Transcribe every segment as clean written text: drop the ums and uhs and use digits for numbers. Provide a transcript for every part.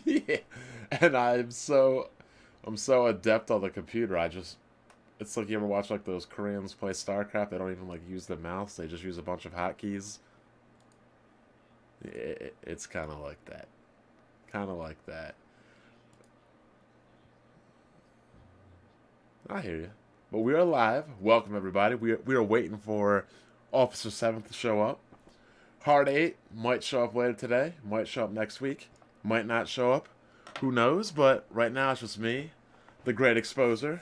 Yeah. And I'm so adept on the computer. It's like you ever watch like those Koreans play StarCraft. They don't even like use the mouse. They just use a bunch of hotkeys. It's kind of like that. Kind of like that. I hear you. But we are live. Welcome everybody. We are waiting for Officer 7th to show up. Hard 8 might show up later today. Might show up next week. Might not show up. Who knows? But right now it's just me, the Great Exposer,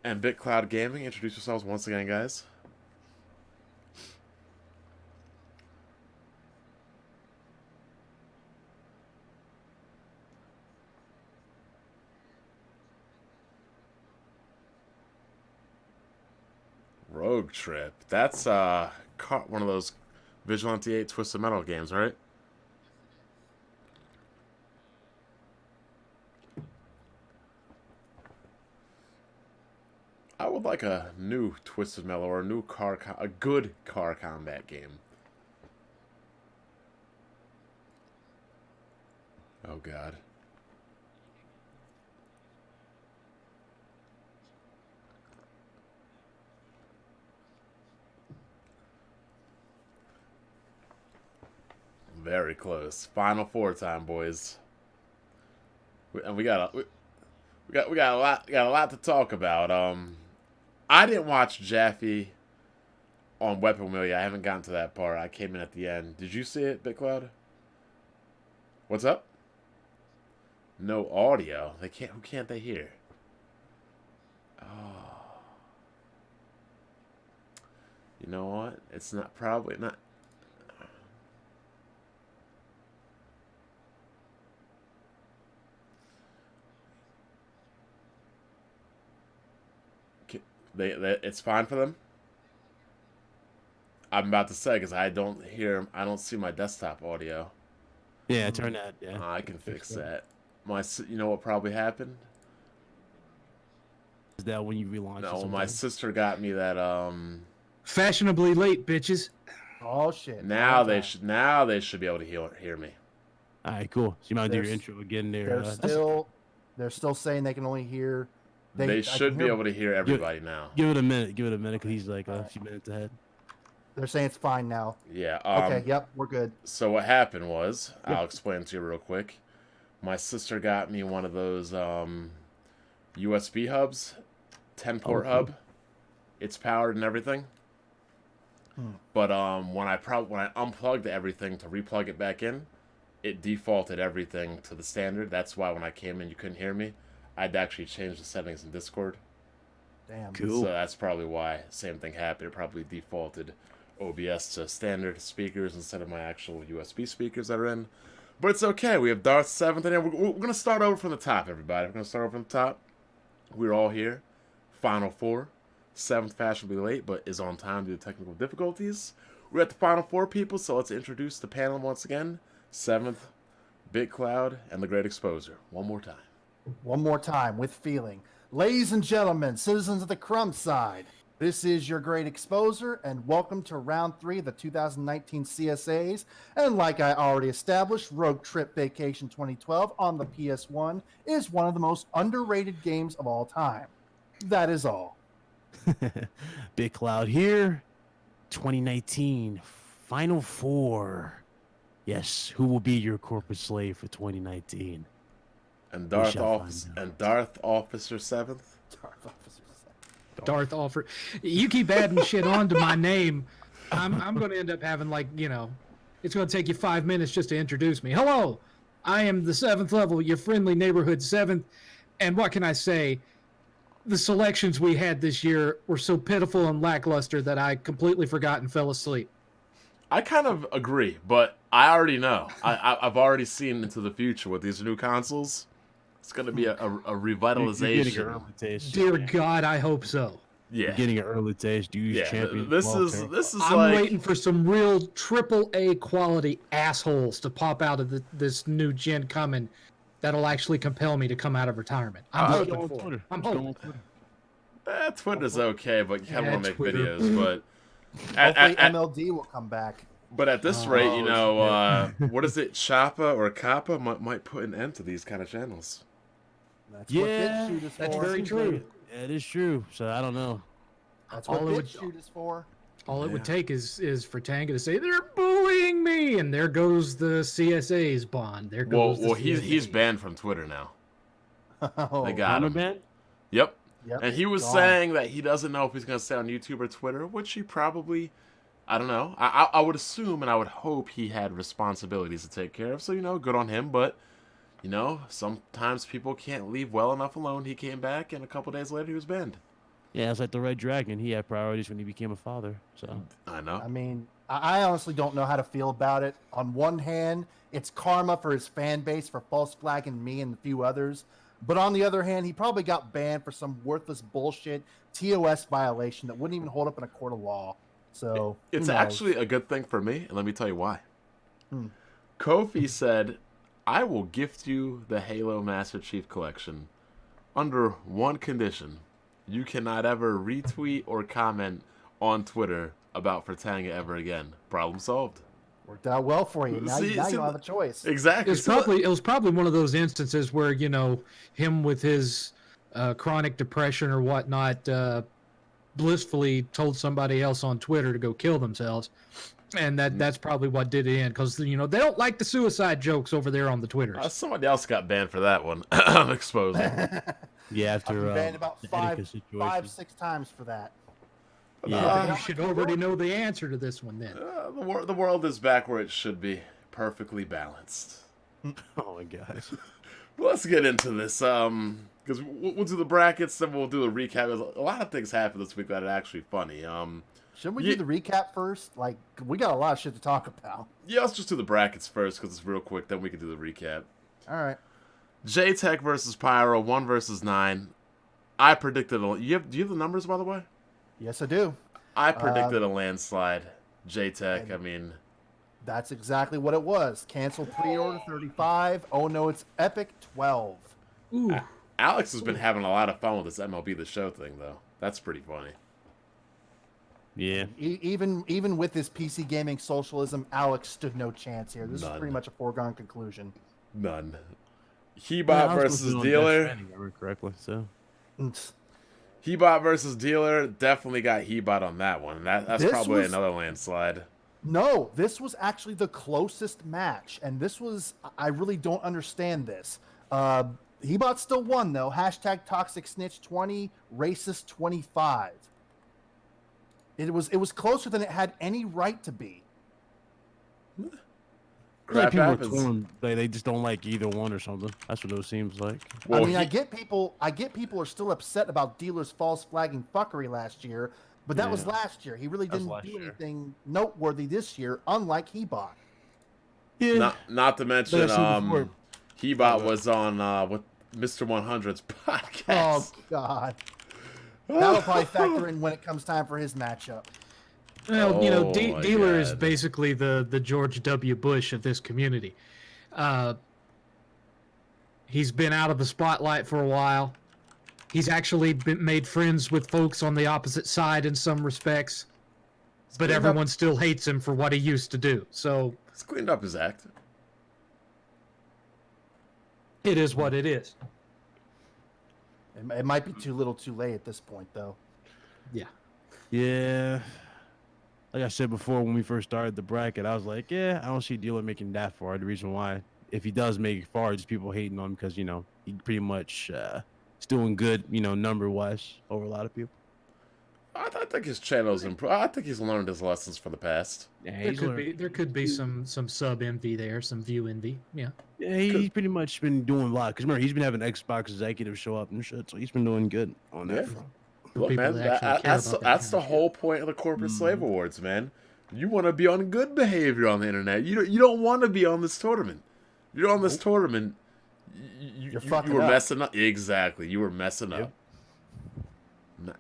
and BitCloud Gaming. Introduce yourselves once again, guys. Rogue Trip. That's one of those Vigilante 8 Twisted Metal games, right? I would like a new Twisted Metal or a good car combat game. Oh God. Very close. Final Four time, boys. And we got a lot to talk about. I didn't watch Jaffe on Weapon Wheel yet. I haven't gotten to that part. I came in at the end. Did you see it, BitCloud? What's up? No audio. Who can't they hear? Oh. You know what? It's probably not. It's fine for them. I'm about to say because I don't see my desktop audio. Yeah, turn that. Yeah, I can fix that. You know what probably happened? Is that when you relaunch? No, my sister got me that Fashionably late, bitches. Oh shit! Now they should be able to hear me. All right, cool. So you might do your intro again there. They're still saying they can only hear. They should be able to hear everybody now. Give it a minute. Give it a minute because he's like a few minutes ahead. They're saying it's fine now. Yeah. Okay. Yep. We're good. So what happened was, I'll explain to you real quick. My sister got me one of those USB hubs, 10-port hub. It's powered and everything. But when I unplugged everything to replug it back in, it defaulted everything to the standard. That's why when I came in, you couldn't hear me. I'd actually changed the settings in Discord. Damn. Cool. So that's probably why same thing happened. It probably defaulted OBS to standard speakers instead of my actual USB speakers that are in. But it's okay. We have Darth 7th in here. We're going to start over from the top, everybody. We're going to start over from the top. We're all here. Final Four. 7th fashionably late, but is on time due to technical difficulties. We're at the Final Four, people, so let's introduce the panel once again. 7th, BitCloud, and the Great Exposer. One more time. One more time with feeling. Ladies and gentlemen, citizens of the Crumb Side, this is your Great Exposer, and welcome to round 3 of the 2019 CSAs. And like I already established, Rogue Trip Vacation 2012 on the PS1 is one of the most underrated games of all time. That is all. BitCloud here. 2019 Final Four. Yes, who will be your corporate slave for 2019? And Darth Officer 7th. Darth Offer. You keep adding shit on to my name. I'm going to end up having it's going to take you 5 minutes just to introduce me. Hello, I am the 7th level, your friendly neighborhood 7th. And what can I say? The selections we had this year were so pitiful and lackluster that I completely forgot and fell asleep. I kind of agree, but I already know. I've already seen into the future with these new consoles. It's going to be a revitalization. Dear God, I hope so. Yeah, You're getting an early taste. Champion. This is I'm like waiting for some real AAA quality assholes to pop out of this new gen coming. That'll actually compel me to come out of retirement. I'm hoping for it. I'm hoping. Twitter's okay, but you kind of want to make videos. But Hopefully MLD will come back But at this rate, what is it? COPPA or COPPA might put an end to these kind of channels. That's what Yeah, BitChute is that's for. very true. Yeah, it is true. So I don't know. That's what All it would- BitChute is for. All it would take is for Tanga to say they're bullying me, and there goes the CSAs bond. There goes. Well, the he's CSAs. banned from Twitter now. Oh, They got him. Ban? Yep. yep, And he was gone. saying that he doesn't know if he's going to stay on YouTube or Twitter, which he probably, I don't know. I would assume and I would hope he had responsibilities to take care of. So, good on him. But, sometimes people can't leave well enough alone. He came back, and a couple days later, he was banned. Yeah, it's like the Red Dragon. He had priorities when he became a father. So I know. I mean, I honestly don't know how to feel about it. On one hand, it's karma for his fan base for false flagging me and a few others. But on the other hand, he probably got banned for some worthless bullshit TOS violation that wouldn't even hold up in a court of law. So It's who knows? actually a good thing for me, and let me tell you why. Hmm. Kofi said, I will gift you the Halo Master Chief Collection under one condition. You cannot ever retweet or comment on Twitter about Fratanga ever again. Problem solved. Worked out well for you. Now, See, now see, you don't have a choice. Exactly. It was probably one of those instances where him with his chronic depression or whatnot blissfully told somebody else on Twitter to go kill themselves, and that's probably what did it in, because they don't like the suicide jokes over there on the Twitters. Somebody else got banned for that one. Exposed. yeah, I've after been banned about the five, Atticus situation. 6 times for that. Yeah. You should already know the answer to this one then. The world is back where it should be, perfectly balanced. Oh my gosh. Well, let's get into this. Because we'll do the brackets, then we'll do a recap. A lot of things happened this week that are actually funny. Shouldn't we do the recap first? Like, we got a lot of shit to talk about. Yeah, let's just do the brackets first because it's real quick. Then we can do the recap. All right. J-Tech versus Pyro, 1 versus 9. I predicted do you have the numbers, by the way? Yes, I do. I predicted a landslide. J-Tech, I mean... That's exactly what it was. Canceled pre-order 35. Oh no, it's Epic 12. Ooh, Alex has been having a lot of fun with this MLB The Show thing, though. That's pretty funny. Yeah. Even with this PC gaming socialism, Alex stood no chance here. This is None. pretty much a foregone conclusion. None. Yeah, Hebot I was versus supposed to be on Dealer. Death Stranding, if I remember correctly. So Hebot versus Dealer. Definitely got Hebot on that one. That's This probably was- another landslide. No, this was actually the closest match, and this was, I really don't understand this. Hebot still won though. Hashtag toxic snitch 20, racist 25. It was closer than it had any right to be. Crap people are happens. torn. They just don't like either one or something. That's what it seems like. Well, I mean, I get people are still upset about Dealer's false flagging fuckery last year, but that was Yeah. last year. He really That was didn't last do year. anything noteworthy this year, unlike Hebot. Yeah. Not to mention, But I seen before- Hebot was on with Mr. 100's Oh podcast. God, that'll probably factor in when it comes time for his matchup. well, Oh, my Dealer is God. basically the George W. Bush of this community. He's been out of the spotlight for a while. He's actually made friends with folks on the opposite side in some respects, but cleaned up- everyone still hates him for what he used to do. So He's cleaned up his act. it is what it is. It might be too little, too late at this point, though. Yeah. Yeah. Like I said before, when we first started the bracket, I was like, yeah, I don't see Dealer making that far. The reason why, if he does make it far, just people hating on him because, he pretty much is doing good, number-wise over a lot of people. I think his channel's improved. I think he's learned his lessons from the past. Yeah, There could be some sub envy there, some view envy. Yeah. Yeah, he's pretty much been doing a lot. Because remember, he's been having Xbox executives show up and shit, so he's been doing good on that Yeah. front. Look, people man, that actually care that's about that that's kind the of shit. whole point of the corporate slave awards, man. You want to be on good behavior on the internet. You don't want to be on this tournament. You're on this tournament. You fucking were up. messing up. Exactly, you were messing up.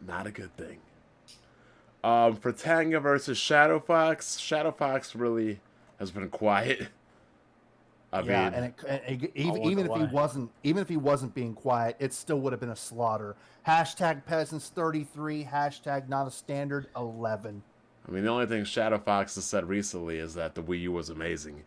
Not a good thing. For Tanga versus Shadow Fox really has been quiet. I mean, Even if he wasn't being quiet, it still would have been a slaughter. Hashtag peasants 33. Hashtag not a standard 11. I mean, the only thing Shadow Fox has said recently is that the Wii U was amazing.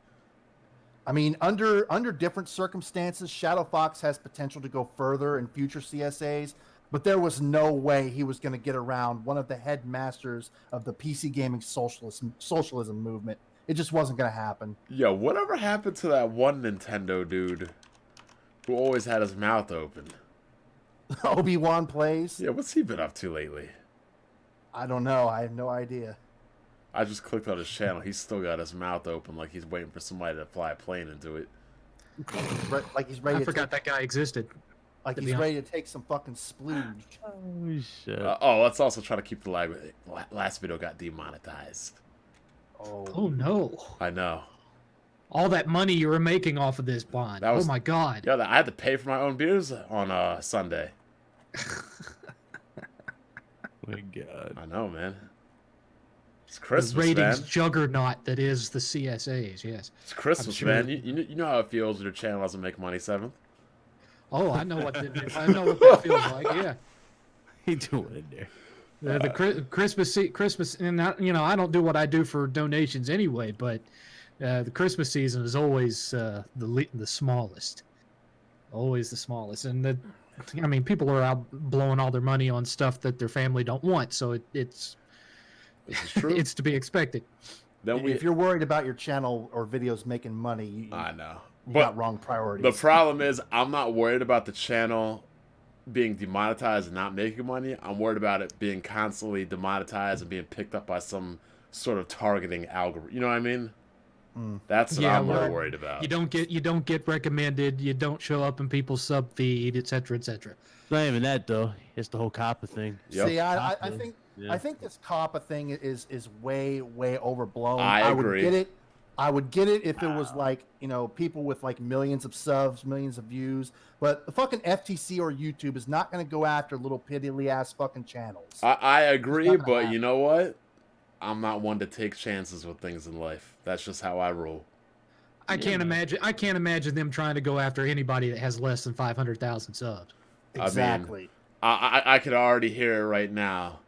I mean, under different circumstances, Shadow Fox has potential to go further in future CSAs, but there was no way he was going to get around one of the headmasters of the PC gaming socialism movement. It just wasn't going to happen. Yo, whatever happened to that one Nintendo dude who always had his mouth open? Obi-Wan plays. Yeah, what's he been up to lately? I don't know. I have no idea. I just clicked on his channel. He's still got his mouth open like he's waiting for somebody to fly a plane into it. Like he's ready. I forgot that guy existed. Like he's ready to take some fucking splooge. Oh shit. Let's also try to keep the last video got demonetized. Oh no. I know. All that money you were making off of this bond. Oh my god. Yeah, I had to pay for my own beers on Sunday. My god. I know, man. It's Christmas, the ratings man. Juggernaut that is the CSAs, yes. It's Christmas, sure. man. You know how it feels when your channel doesn't make money, Seventh. Oh, I know what that feels like. Yeah. He doing it there. The Christmas, and I don't do what I do for donations anyway, but the Christmas season is always the smallest, always the smallest, and people are out blowing all their money on stuff that their family don't want, so it's This is true. It's to be expected. If you're worried about your channel or videos making money, I know. You got wrong priorities. The problem is, I'm not worried about the channel being demonetized and not making money. I'm worried about it being constantly demonetized and being picked up by some sort of targeting algorithm. You know what I mean? That's what I'm more worried about. You don't get recommended. You don't show up in people's sub feed, etc., etc. Not even that though. It's the whole COPPA thing. Yep. See, I think this COPPA thing is way overblown. I agree. I would get it if it was like, people with like millions of subs, millions of views. But the fucking FTC or YouTube is not going to go after little piddly ass fucking channels. I agree, but you know what? I'm not one to take chances with things in life. That's just how I roll. I can't imagine them trying to go after anybody that has less than 500,000 subs. Exactly. I could already hear it right now.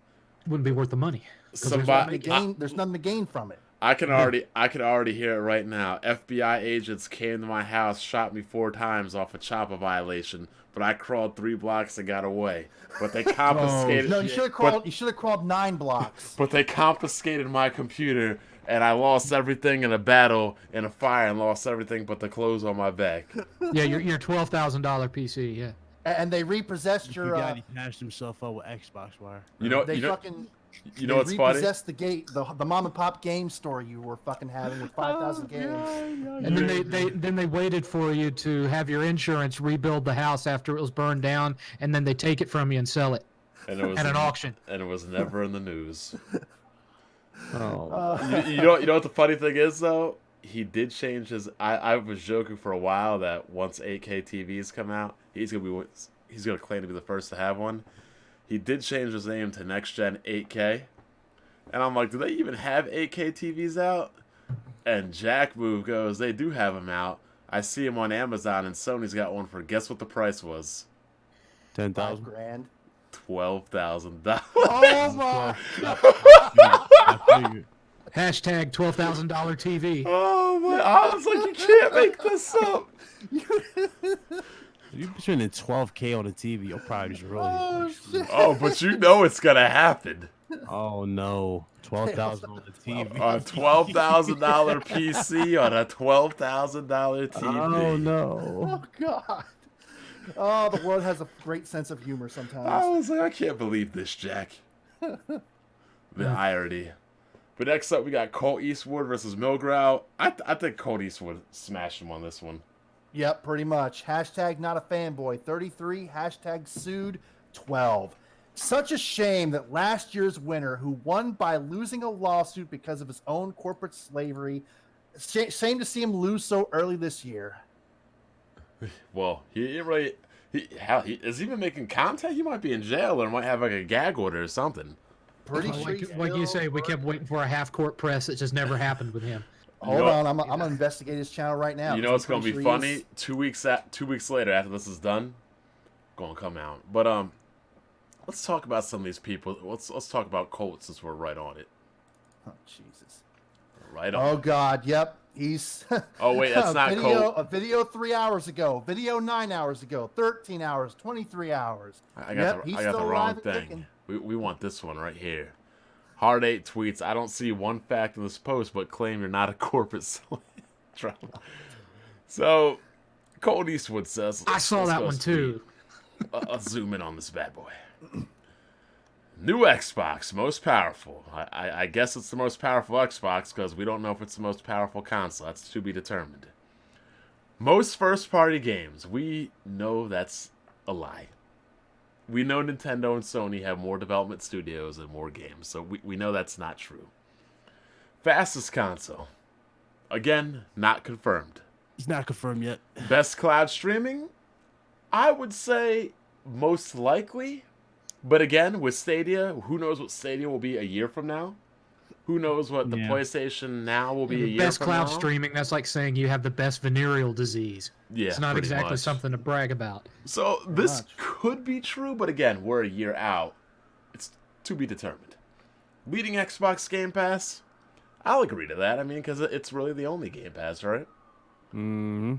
Wouldn't be worth the money. There's nothing to gain from it. I could already hear it right now. FBI agents came to my house, shot me 4 times off a COPPA violation, but I crawled 3 blocks and got away. But they confiscated. No, you should have crawled 9 blocks. But they confiscated my computer, and I lost everything in a battle, in a fire, and lost everything but the clothes on my back. Yeah, your $12,000 PC. Yeah. And they repossessed your. He patched himself up with Xbox Wire. You know what's funny? They repossessed the mom and pop game store you were fucking having with 5,000 games. And then they waited for you to have your insurance rebuild the house after it was burned down, and then they take it from you and sell it at an auction. And it was never in the news. Oh. You know what the funny thing is though? He did change his. I was joking for a while that once 8K TVs come out, he's gonna claim to be the first to have one. He did change his name to Next Gen 8K, and I'm like, do they even have 8K TVs out? And Jack Move goes, they do have them out. I see them on Amazon, and Sony's got one for. Guess what the price was? 10,000 $5,000. $12,000. Oh my! Hashtag $12,000 TV. Oh my! I was like, you can't make this up. You're spending $12K on a TV. You'll probably just really. Oh, but you know it's gonna happen. Oh no! $12,000 on the TV. A $12,000 PC on a $12,000 TV. Oh no! Oh god! Oh, the world has a great sense of humor sometimes. I was like, I can't believe this, Jack. The irony. But next up, we got Colt Eastwood versus Milgrow. I think Colt Eastwood smashed him on this one. Yep, pretty much. Hashtag not a fanboy 33. Hashtag sued 12. Such a shame that last year's winner, who won by losing a lawsuit because of his own corporate slavery, shame to see him lose so early this year. Well, he didn't really. Is he even making content? He might be in jail or might have like a gag order or something. Pretty sure. Like you say, we kept waiting for a half-court press. It just never happened with him. Hold on, I'm gonna investigate his channel right now. You know what's gonna be funny? 2 weeks later, after this is done, gonna come out. But let's talk about some of these people. Let's talk about Colt since we're right on it. Oh, Jesus. Right on. Oh, God. Yep. He's. Oh, wait, that's not video, cold. A video 3 hours ago. Video 9 hours ago. 13 hours. 23 hours. I Yep, got he's the still wrong alive and thing. kicking. We want this one right here. Hard 8 tweets. I don't see one fact in this post, but claim you're not a corporate drama. So, Cold Eastwood says. I saw let's that go one speed. too. Let's zoom in on this bad boy. New Xbox, most powerful. I guess it's the most powerful Xbox because we don't know if it's the most powerful console. That's to be determined. Most first-party games. We know that's a lie. We know Nintendo and Sony have more development studios and more games, so we know that's not true. Fastest console. Again, not confirmed. It's not confirmed yet. Best cloud streaming? I would say most likely. But again, with Stadia, who knows what Stadia will be a year from now? Who knows what the PlayStation Now will be a year Best from cloud now? streaming, that's like saying you have the best venereal disease. Yeah, it's not pretty exactly much. something to brag about. So this much. could be true, but again, we're a year out. It's to be determined. Leading Xbox Game Pass? I'll agree to that. I mean, because it's really the only Game Pass, right? Mm-hmm.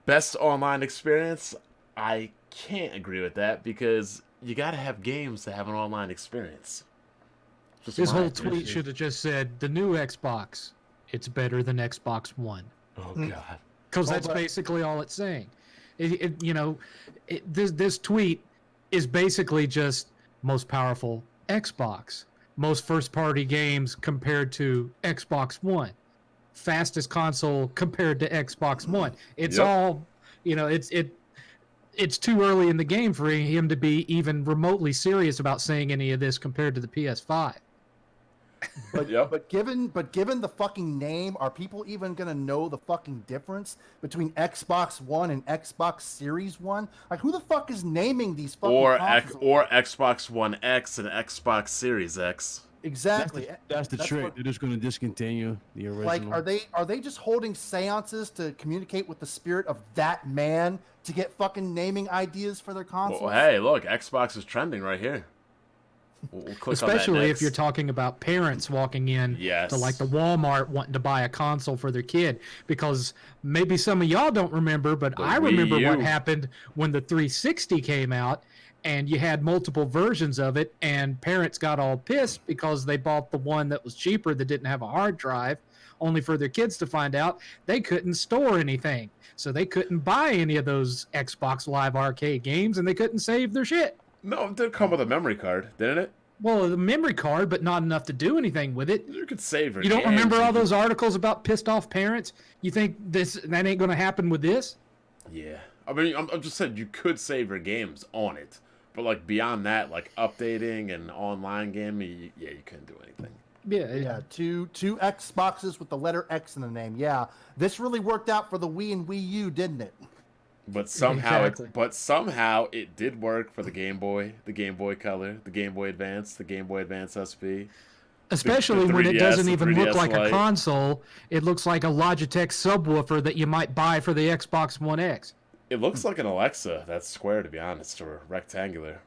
Best online experience? I can't agree with that because you got to have games to have an online experience. Just His my whole opinion. tweet should have just said, the new Xbox, it's better than Xbox One. Oh, God. Because Well, that's but- basically all it's saying. This tweet is basically just most powerful Xbox, most first-party games compared to Xbox One, fastest console compared to Xbox One. It's Yep. all, it's too early in the game for him to be even remotely serious about saying any of this compared to the PS5. But given the fucking name, are people even gonna know the fucking difference between Xbox One and Xbox Series One? Like, who the fuck is naming these fucking Or consoles? Xbox One X and Xbox Series X. Exactly. That's the trick. what- They're just going to discontinue the original. Like, are they just holding seances to communicate with the spirit of that man to get fucking naming ideas for their consoles? Well, hey, look, Xbox is trending right here. We'll click Especially on that if you're next. talking about parents walking in Yes. to like the Walmart wanting to buy a console for their kid, because maybe some of y'all don't remember, but The I Wii remember what U. happened when the 360 came out and you had multiple versions of it, and parents got all pissed because they bought the one that was cheaper that didn't have a hard drive, only for their kids to find out they couldn't store anything. So they couldn't buy any of those Xbox Live Arcade games, and they couldn't save their shit. No, it did come with a memory card, didn't it? Well, the memory card, but not enough to do anything with it. You could save your You don't games. remember You all could- those articles about pissed off parents? You think that ain't going to happen with this? Yeah. I mean, I'm just saying you could save your games on it. But, like, beyond that, like, updating and online gaming, you couldn't do anything. Yeah, two Xboxes with the letter X in the name. Yeah, this really worked out for the Wii and Wii U, didn't it? But somehow, Exactly. it did work for the Game Boy Color, the Game Boy Advance, the Game Boy Advance SP. Especially the when it 3DS, doesn't the even look 3DS like a Lite. console. It looks like a Logitech subwoofer that you might buy for the Xbox One X. It looks like an Alexa that's square, to be honest, or rectangular.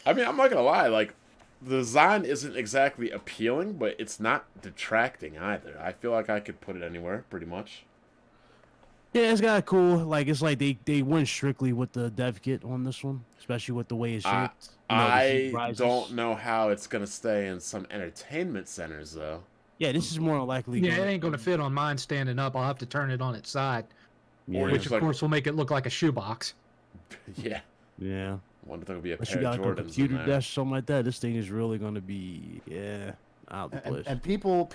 I mean, I'm not gonna lie, like, the design isn't exactly appealing, but it's not detracting either. I feel like I could put it anywhere, pretty much. Yeah, it's got a cool. Like, it's like they went strictly with the dev kit on this one, especially with the way it's shaped. You know, the heat I rises. don't know how it's gonna stay in some entertainment centers, though. Yeah, this is more than likely. Yeah, it gonna- ain't going to fit on mine standing up. I'll have to turn it on its side, Yeah, Or which just of like- course will make it look like a shoebox. Yeah. yeah. I wonder if there'll be a Unless pair you of got like a Jordans in computer there. desk, something like that. This thing is really gonna be out the place. And people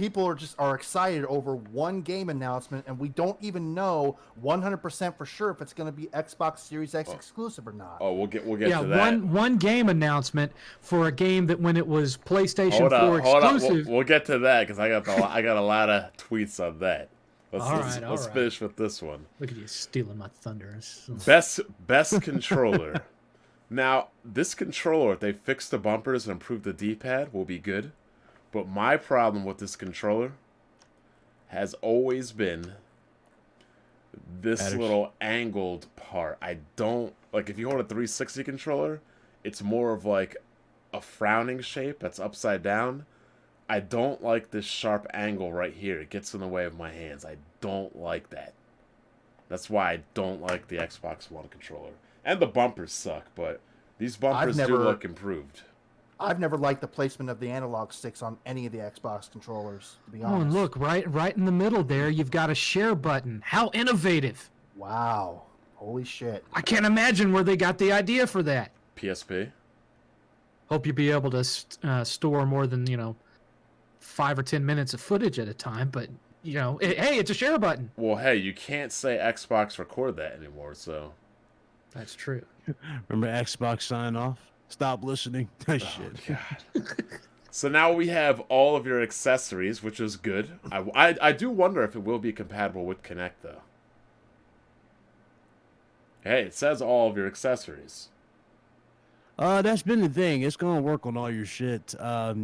are excited over one game announcement, and we don't even know 100% for sure if it's going to be Xbox Series X exclusive or not. Oh, we'll get Yeah, to that. one game announcement for a game that when it was PlayStation Hold 4 on, hold on. exclusive. We'll get to that because I got a lot of tweets on that. Let's All right. finish with this one. Look at you stealing my thunder. Best controller. Now, this controller, if they fix the bumpers and improve the D-pad, will be good. But my problem with this controller has always been this Batters. little angled part. I don't like if you hold a 360 controller, it's more of like a frowning shape that's upside down. I don't like this sharp angle right here. It gets in the way of my hands. I don't like that. That's why I don't like the Xbox One controller. And the bumpers suck, but these bumpers do look improved. I've never liked the placement of the analog sticks on any of the Xbox controllers, to be Oh, honest. and look, right in the middle there, you've got a share button. How innovative. Wow. Holy shit. I can't imagine where they got the idea for that. PSP? Hope you'll be able to store more than, 5 or 10 minutes of footage at a time, but, hey, it's a share button. Well, hey, you can't say Xbox record that anymore, so... That's true. Remember Xbox sign off? Stop listening. Shit. God. So now we have all of your accessories, which is good. I do wonder if it will be compatible with Kinect, though. Hey, it says all of your accessories. That's been the thing. It's gonna work on all your shit. Now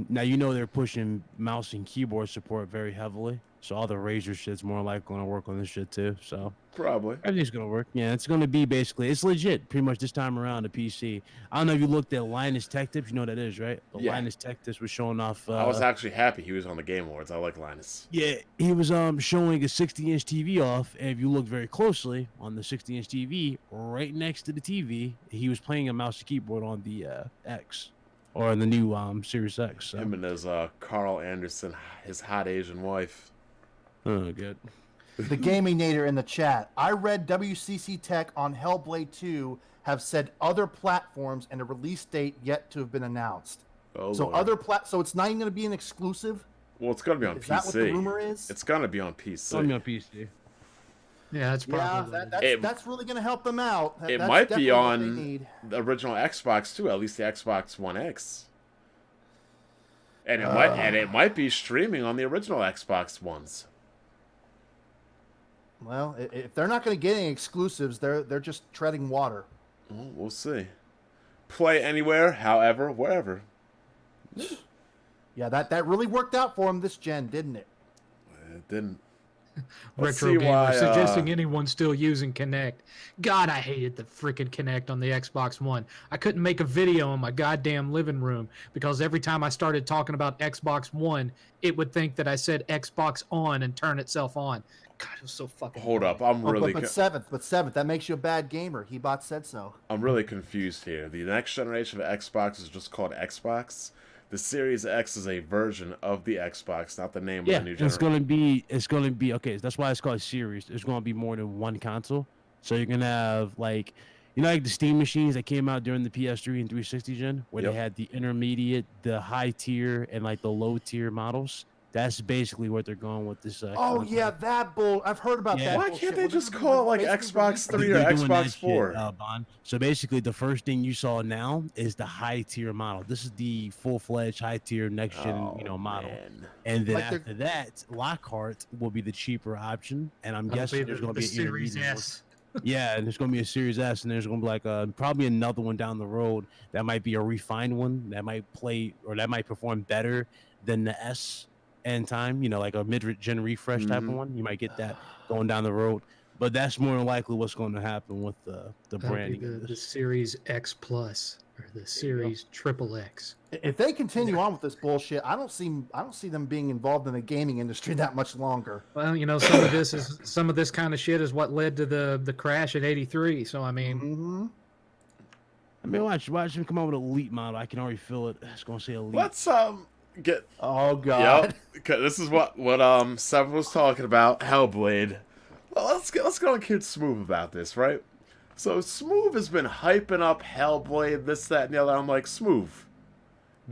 they're pushing mouse and keyboard support very heavily, so all the Razer shit's more likely gonna work on this shit too. So Probably. everything's gonna work. Yeah, it's gonna be it's legit. Pretty much this time around the PC. I don't know if you looked at Linus Tech Tips. You know what that is, right? Yeah. Linus Tech Tips was showing off. I was actually happy he was on the Game Awards. I like Linus. Yeah, he was showing a 60-inch TV off, and if you look very closely on the 60-inch TV, right next to the TV, he was playing a mouse and keyboard on the X, or the new Series X. So. Him and his Carl Anderson, his hot Asian wife. Oh, good. The Gaming Nader in the chat. I read WCC Tech on Hellblade 2 have said other platforms and a release date yet to have been announced. Oh, So Lord. so it's not even going to be an exclusive? Well, it's going to be on Is PC. that what the rumor is? It's going to be on PC. It's only on PC. Yeah, that's Yeah, probably. that's really going to help them out. It That's might be definitely what they on need. the original Xbox too, at least the Xbox One X. And it might be streaming on the original Xbox Ones. Well, if they're not going to get any exclusives, they're just treading water. Well, we'll see. Play anywhere, however, wherever. Yeah, that really worked out for them this gen, didn't it? It didn't. Let's Retro see gamer why, suggesting anyone still using Kinect. God, I hated the freaking Kinect on the Xbox One. I couldn't make a video in my goddamn living room because every time I started talking about Xbox One, it would think that I said Xbox on and turn itself on. God, it was so fucking. Hold up, annoying. I'm really but seventh, that makes you a bad gamer. He-Bot said so. I'm really confused here. The next generation of Xbox is just called Xbox. The Series X is a version of the Xbox, not the name of Yeah, the new it's generation. gonna be okay. That's why it's called Series. There's gonna be more than one console, so you're gonna have like the Steam machines that came out during the PS3 and 360 gen, where Yep. they had the intermediate, the high tier, and like the low tier models. That's basically what they're going with this. Oh console. yeah, that bull. I've heard about Yeah. that. Why bullshit. can't they We're just gonna call it like basically Xbox release 3 or They're doing that Xbox 4? shit, Bond. So basically, the first thing you saw now is the high tier model. This is the full fledged high tier next gen, model. Man. And then Like they're- after that, Lockhart will be the cheaper option. And I'm That'll guessing be there's the going to be an Series intermediate one. S. Yeah, and there's going to be a Series S, and there's going to be like probably another one down the road that might be a refined one that might play or that might perform better than the S in time. Like a mid-gen refresh type of Mhm. one. You might get that going down the road, but that's more than likely what's going to happen with the That'll be branding. the, of the this. Series X Plus or the Series Triple X. If they continue on with this bullshit, I don't see them being involved in the gaming industry that much longer. Well, some of this kind of shit is what led to the crash at '83. So I mean, Mm-hmm. I mean, watch him come out with an elite model. I can already feel it. It's going to say elite. Let's get Oh god. Yep. 'Cause this is what Seven was talking about. Hellblade. Well, let's go and kid Smooth about this, right? So Smooth has been hyping up Hellblade, this, that, and the other. I'm like, Smooth,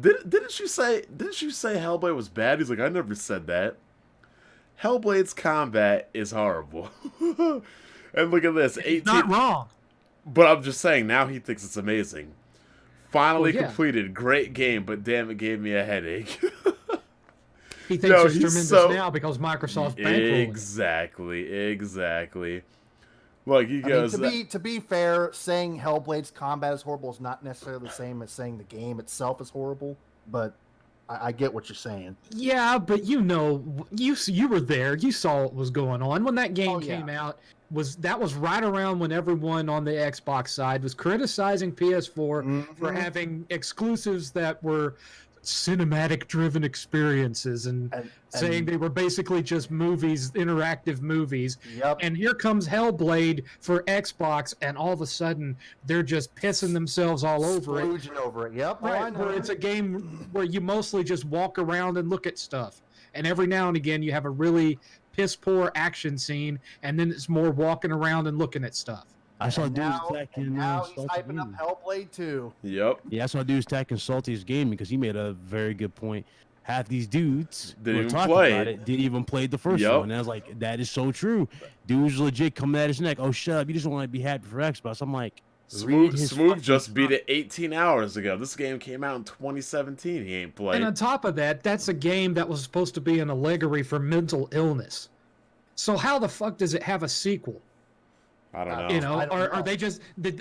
didn't you say Hellblade was bad? He's like, I never said that. Hellblade's combat is horrible. And look at this, 18. not wrong. But I'm just saying, now he thinks it's amazing. Finally Well, yeah. completed, great game, but damn, it gave me a headache. He thinks No, it's he's tremendous so- now because Microsoft's bankrolling it. Exactly. Like he I mean, goes, to be fair, saying Hellblade's combat is horrible is not necessarily the same as saying the game itself is horrible. But I get what you're saying. Yeah, but you were there. You saw what was going on when that game Oh, yeah. came out. That was right around when everyone on the Xbox side was criticizing PS4 for Mhm. having exclusives that were cinematic-driven experiences and saying they were basically just movies, interactive movies. Yep. And here comes Hellblade for Xbox, and all of a sudden they're just pissing themselves all over it. Splooging over it. Yep. Oh, I Right, know. where it's a game where you mostly just walk around and look at stuff. And every now and again you have a really piss poor action scene, and then it's more walking around and looking at stuff. I saw And dudes now, attacking. and now he's Salty hyping up Gaming. Hellblade 2. Yep. Yeah, I saw dudes attacking Salty's gaming because he made a very good point. Half these dudes Didn't who were even talking play about it. didn't even play the first Yup. one. And I was like, that is so true. Dudes legit coming at his neck. Oh, shut up! You just want to be happy for Xbox. I'm like, read his Smooth fucking just beat stuff. it 18 hours ago. This game came out in 2017. He ain't played. And on top of that, that's a game that was supposed to be an allegory for mental illness. So how the fuck does it have a sequel? I don't know. You know, I don't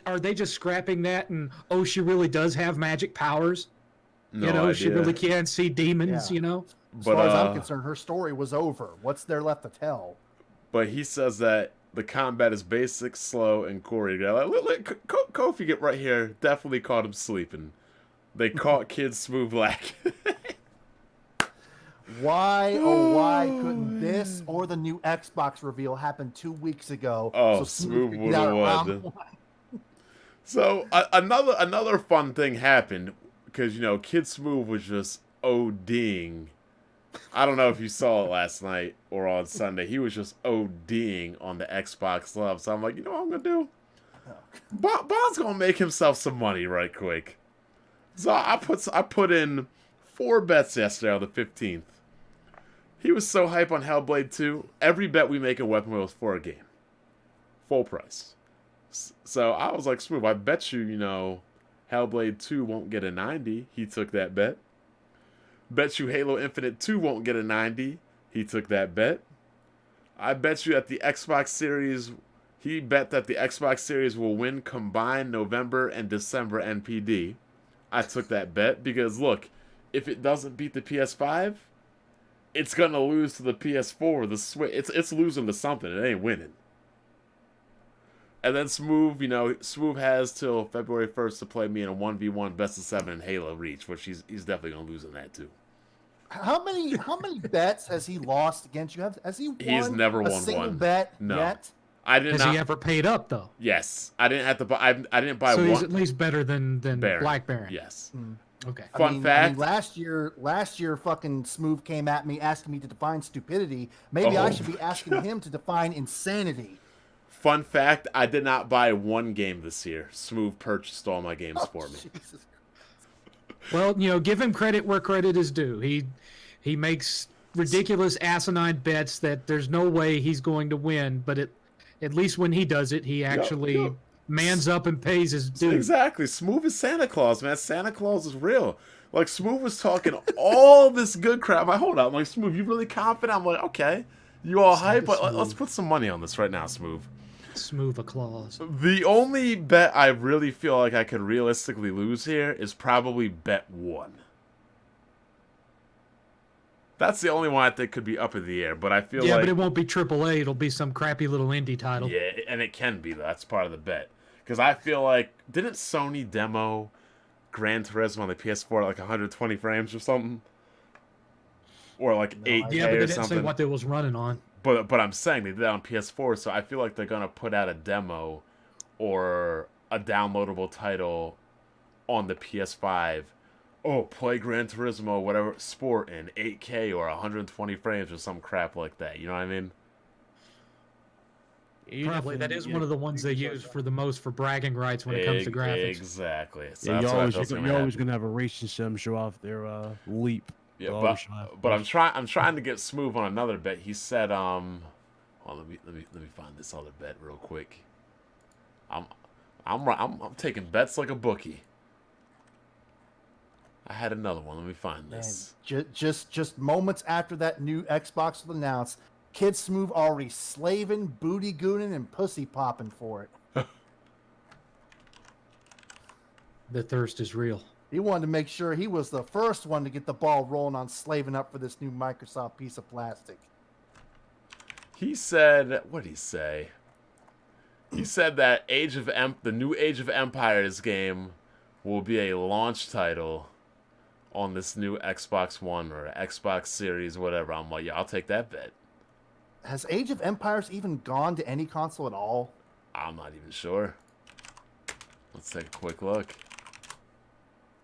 are they just scrapping that and she really does have magic powers? No you know, idea. she really can see demons. Yeah. You know, As But, far as I'm concerned, her story was over. What's there left to tell? But he says that the combat is basic, slow, and choreographed. Like, Kofi get right here. Definitely caught him sleeping. They caught Kid Smooth Black. Why, oh why couldn't this or the new Xbox reveal happen 2 weeks ago? Oh, so Smooth could get out woulda around would. one? So another fun thing happened because Kid Smooth was just ODing. I don't know if you saw it last night or on Sunday. He was just ODing on the Xbox love. So I'm like, you know what I'm gonna do? Bond's gonna make himself some money right quick. So I put in 4 bets yesterday on the 15th. He was so hype on Hellblade 2. Every bet we make in Weapon Wheel is for a game, full price. So I was like, Smooth, I bet you, Hellblade 2 won't get a 90. He took that bet. Bet you Halo Infinite 2 won't get a 90. He took that bet. I bet you at the Xbox Series, he bet that the Xbox Series will win combined November and December NPD. I took that bet because, look, if it doesn't beat the PS5, it's going to lose to the PS4, the Switch. It's losing to something. It ain't winning. And then Smooth, Smooth has till February 1st to play me in a 1v1 best of 7 in Halo Reach, which he's definitely going to lose in that too. How many bets has he lost against you? Has he won He's never a won single one. bet No. yet? I did has not. he ever paid up though? Yes. I didn't have to buy. I didn't buy So one. he's at least better than Baron. Black Baron. Yes. Okay. Fun fact. last year, fucking Smooth came at me asking me to define stupidity. Maybe I Oh should be asking him to define insanity. Fun fact, I did not buy one game this year. Smooth purchased all my games for me. Jesus. Well, give him credit where credit is due. He makes ridiculous asinine bets that there's no way he's going to win, but at least when he does it, he actually mans up and pays his due. Exactly. Smooth is Santa Claus, man. Santa Claus is real. Like, Smooth was talking all this good crap. I'm like, hold up. I'm like, Smooth, you really confident? I'm like, okay. You all hype? But let's put some money on this right now, Smooth. Smooth a clause. The only bet I really feel like I could realistically lose here is probably bet 1. That's the only one I think could be up in the air, but I feel like... Yeah, but it won't be AAA. It'll be some crappy little indie title. Yeah, and it can be, though. That's part of the bet. Because I feel like... Didn't Sony demo Gran Turismo on the PS4 at like 120 frames or something? Or like 8K Yeah, but they or didn't something? say what it was running on. But I'm saying they did that on PS4, so I feel like they're going to put out a demo or a downloadable title on the PS5. Oh, play Gran Turismo, whatever, sport in 8K or 120 frames or some crap like that. You know what I mean? Probably. That is one of the ones they use for the most for bragging rights when it comes to graphics. Exactly. So Yeah, that's what I feel is you're gonna always happen. gonna have a racing sim show off their leap. Yeah, They'll but always have- I'm trying to get Smooth on another bet. He said hold on, let me find this other bet real quick. I'm taking bets like a bookie. I had another one. Let me find this. Just moments after that new Xbox was announced, Kid Smooth already slaving, booty gooning, and pussy popping for it. The thirst is real. He wanted to make sure he was the first one to get the ball rolling on slaving up for this new Microsoft piece of plastic. He said, what did he say? He said that the new Age of Empires game will be a launch title on this new Xbox One or Xbox Series, whatever. I'm like, yeah, I'll take that bet. Has Age of Empires even gone to any console at all? I'm not even sure. Let's take a quick look.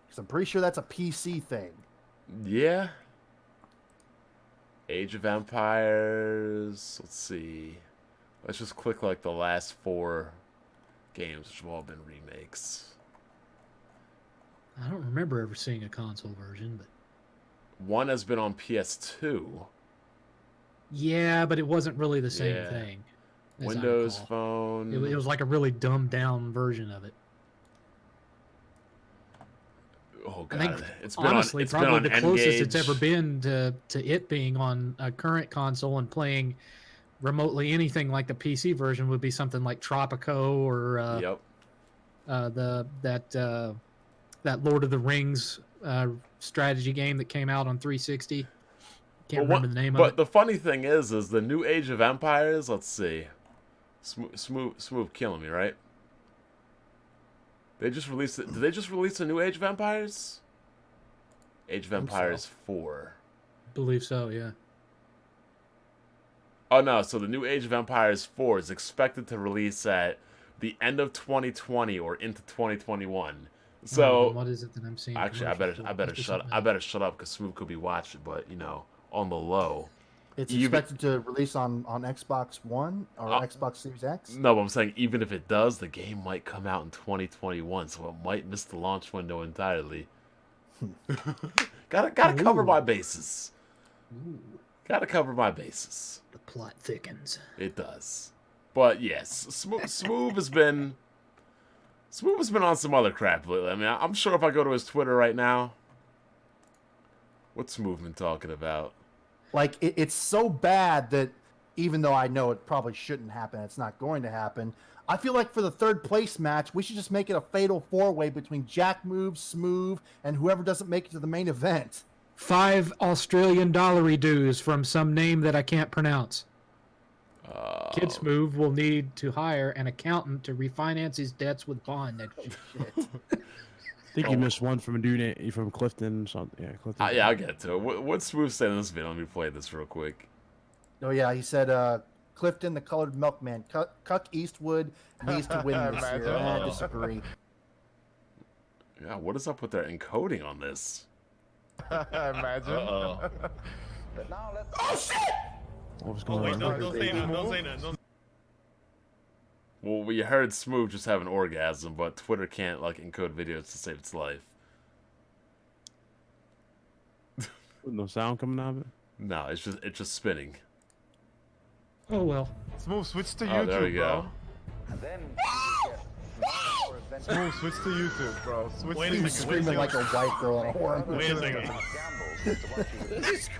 Because I'm pretty sure that's a PC thing. Yeah. Age of Empires. Let's see. Let's just click like the last 4 games, which have all been remakes. I don't remember ever seeing a console version, but One has been on PS2. yeah, but it wasn't really the same Yeah. thing. as I Windows recall. Phone. It was like a really dumbed down version of it. Oh I god, think it's been honestly, on, it's probably been on the closest it's N-Gage. ever been to it being on a current console and playing remotely anything like the PC version would be something like Tropico or Yep. that Lord of the Rings strategy game that came out on 360. Can't remember the name of But it. the funny thing is the new Age of Empires. Let's see, smooth killing me, right? They just released it. Did they just release a new Age of Empires? Age of think so. Empires 4. Believe so, yeah. Oh no! So the new Age of Empires 4 is expected to release at the end of 2020 or into 2021. So What is it that I'm seeing? actually, I commercials for? better Must be shut up because Smooth could be watching, but you know, on the low. It's Even- expected to release on Xbox One or Xbox Series X. No, but I'm saying even if it does, the game might come out in 2021, so it might miss the launch window entirely. Gotta cover Ooh. my bases. Ooh, Gotta cover my bases. the plot thickens. It does. But yes, Smooth has been on some other crap lately. I mean, I'm sure if I go to his Twitter right now, what's Smooth been talking about? Like it's so bad that even though I know it probably shouldn't happen, it's not going to happen. I feel like for the third place match, we should just make it a fatal 4-way between Jack Move, Smooth, and whoever doesn't make it to the main event. 5 Australian dollary dues from some name that I can't pronounce. Kid Smooth will need to hire an accountant to refinance his debts with bond next year. Shit. I think you missed one from a dude from Clifton. Something. Yeah, Clifton. Yeah, I'll get to it. What's Smooth saying in this video? Let me play this real quick. Oh yeah, he said Clifton, the colored milkman, Cuck Eastwood needs to win this year. Imagine. I disagree. Yeah, what is up with their encoding on this? Imagine. But now let's What was Oh going wait, on? don't say that. Don't say that. Don't... Well, we heard Smooth just have an orgasm, but Twitter can't like encode videos to save its life. With no sound coming out of it. No, it's just spinning. Oh well. Smooth, switch to Oh, YouTube, there we go. and then you get more adventure. bro. Smooth, switch to YouTube, bro. Switch Wait to a He was second, screaming like a white girl on a horn. Wait a second. Gambles to what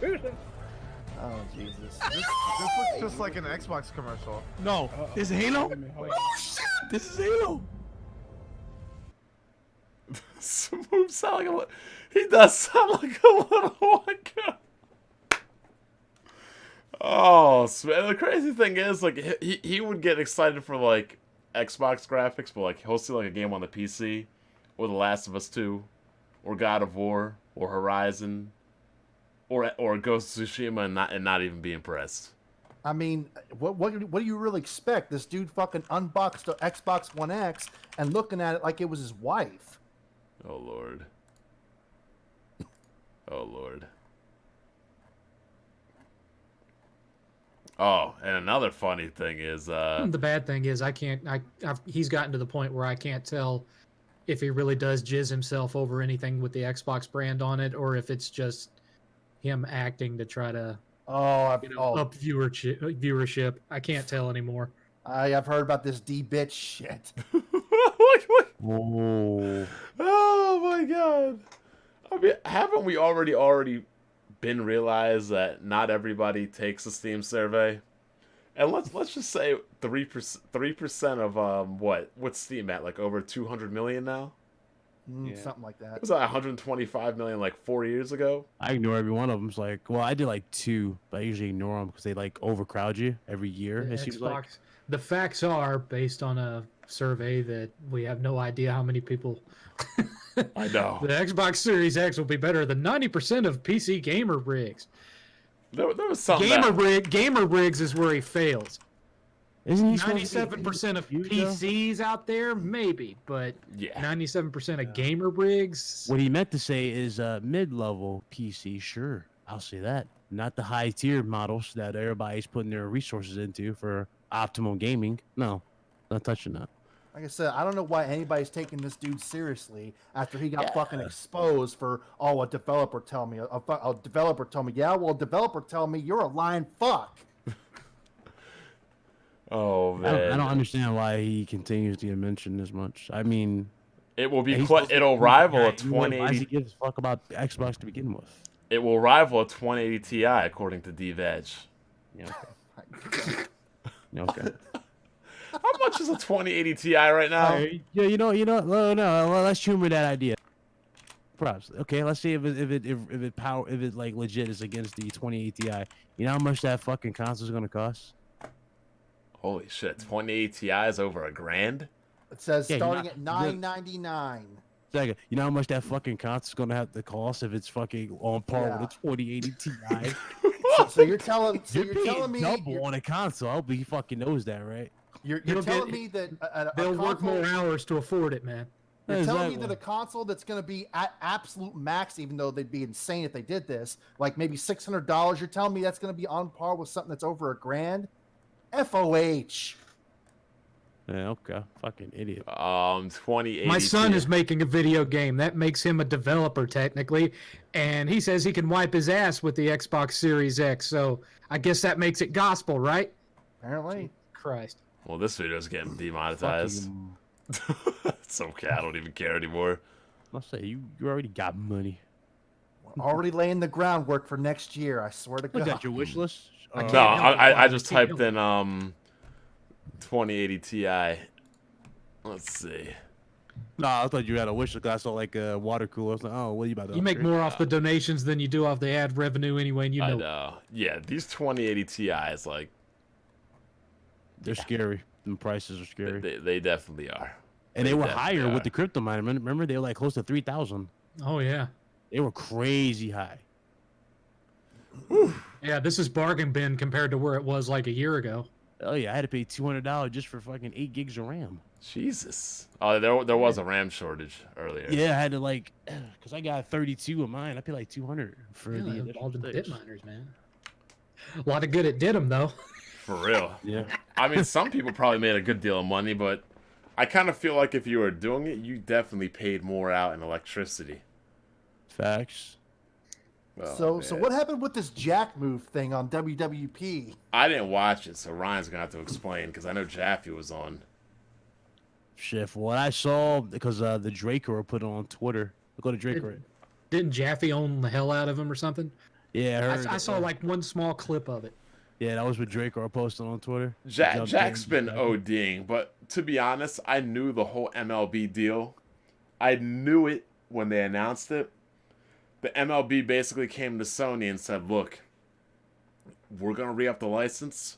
you would Oh Jesus! This looks just like an Xbox commercial. No, this is Halo. Oh shit, this is Halo. Smooth sound like he does sound like a little white guy. Oh, the crazy thing is, like, he would get excited for like Xbox graphics, but like he'll see like a game on the PC, or The Last of Us 2, or God of War, or Horizon, or Ghost of Tsushima, and not even be impressed. I mean, what do you really expect? This dude fucking unboxed the Xbox One X and looking at it like it was his wife. Oh Lord. Oh Lord. Oh, and another funny thing is, The bad thing is he's gotten to the point where I can't tell if he really does jizz himself over anything with the Xbox brand on it, or if it's just him acting to try to up viewership. I can't tell anymore. I've heard about this D bitch shit. Oh, Oh my God! I mean, haven't we already been realized that not everybody takes a Steam survey? And let's just say 3% of what's Steam at, like over 200 million now? Yeah. Something like that. It was like 125 million like 4 years ago. I ignore every one of them. It's like, well, I did like 2, but I usually ignore them because they like overcrowd you every year. The It seems Xbox. like. The facts are based on a survey that we have no idea how many people. I know. The Xbox Series X will be better than 90% of PC gamer rigs. There was something. Gamer rigs is where he fails. Isn't he supposed to be 97% of huge, though? PCs out there, maybe, but Yeah. 97% of gamer rigs. What he meant to say is mid-level PC. Sure, I'll say that. Not the high-tier models that everybody's putting their resources into for optimal gaming. No, not touching that. Like I said, I don't know why anybody's taking this dude seriously after he got fucking exposed for, a developer tell me, a developer told me, yeah, well, a developer tell me you're a lying fuck. Oh man. I don't understand why he continues to get mentioned as much. I mean, It will be. he's supposed to It'll be rival a Why does he 2080. give a fuck about Xbox to begin with? It will rival a 2080 Ti according to D-Veg. Yeah. Okay. How much is a 2080 Ti right now? Alright, yeah, you know, no, let's humor that idea. Props. Okay, let's see if it like legit is against the 2080 Ti. You know how much that fucking console is gonna cost? Holy shit, 2080 Ti is over $1,000. It says Yeah, starting you're at not- $999. Second, you know how much that fucking console is gonna have to cost if it's fucking on par Yeah. with a 2080 Ti? So you're telling, You're paying telling me, double on a console. I hope he fucking knows that, right? you're You'll telling get- me that a They'll work console, more hours to afford it, man. you're telling me Exactly. that a console that's going to be at absolute max, even though they'd be insane if they did this, like maybe $600, you're telling me that's going to be on par with something that's over $1,000? FOH. Yeah, okay. Fucking idiot. 2080. My son Ti. is making a video game. That makes him a developer, technically. And he says he can wipe his ass with the Xbox Series X. So I guess that makes it gospel, right? Apparently. Christ. Well, this video is getting demonetized. Fucking, It's okay. I don't even care anymore. I'll say you already got money. We're already laying the groundwork for next year, I swear to Look God. at your wish list. I No, can't help it, I Brian. just I can't typed help in 2080 Ti. Let's see. No, I thought you had a wish list. I saw like a water cooler. I was like, oh, what are you about to You make upgrade? more off the donations than you do off the ad revenue anyway, and you I know. know. Yeah, these 2080 Ti's, like, They're scary. The prices are scary. they definitely are. And they were definitely higher are. with the crypto miner. Remember, they were like close to 3,000. Oh, yeah. They were crazy high. Yeah, this is bargain bin compared to where it was like a year ago. Oh yeah, I had to pay $200 just for fucking 8 gigs of RAM. Jesus. Oh, there was a RAM shortage earlier. Yeah, I had to like, cause I got 32 of mine. I paid like 200 for Yeah, the all additional the sticks. bit miners, man. A lot of good it did them, though. For real. Yeah. I mean, some people probably made a good deal of money, but I kind of feel like if you were doing it, you definitely paid more out in electricity. Facts. Oh, So man. what happened with this Jack move thing on WWP? I didn't watch it, so Ryan's gonna have to explain because I know Jaffe was on. Shit, from what I saw, because the Draco put it on Twitter. Look at the Draco. Didn't Jaffe own the hell out of him or something? Yeah, I heard. I saw like one small clip of it. Yeah, that was what Draco posted on Twitter. Jack's been ODing, but to be honest, I knew the whole MLB deal. I knew it when they announced it. The MLB basically came to Sony and said, look, we're going to re-up the license.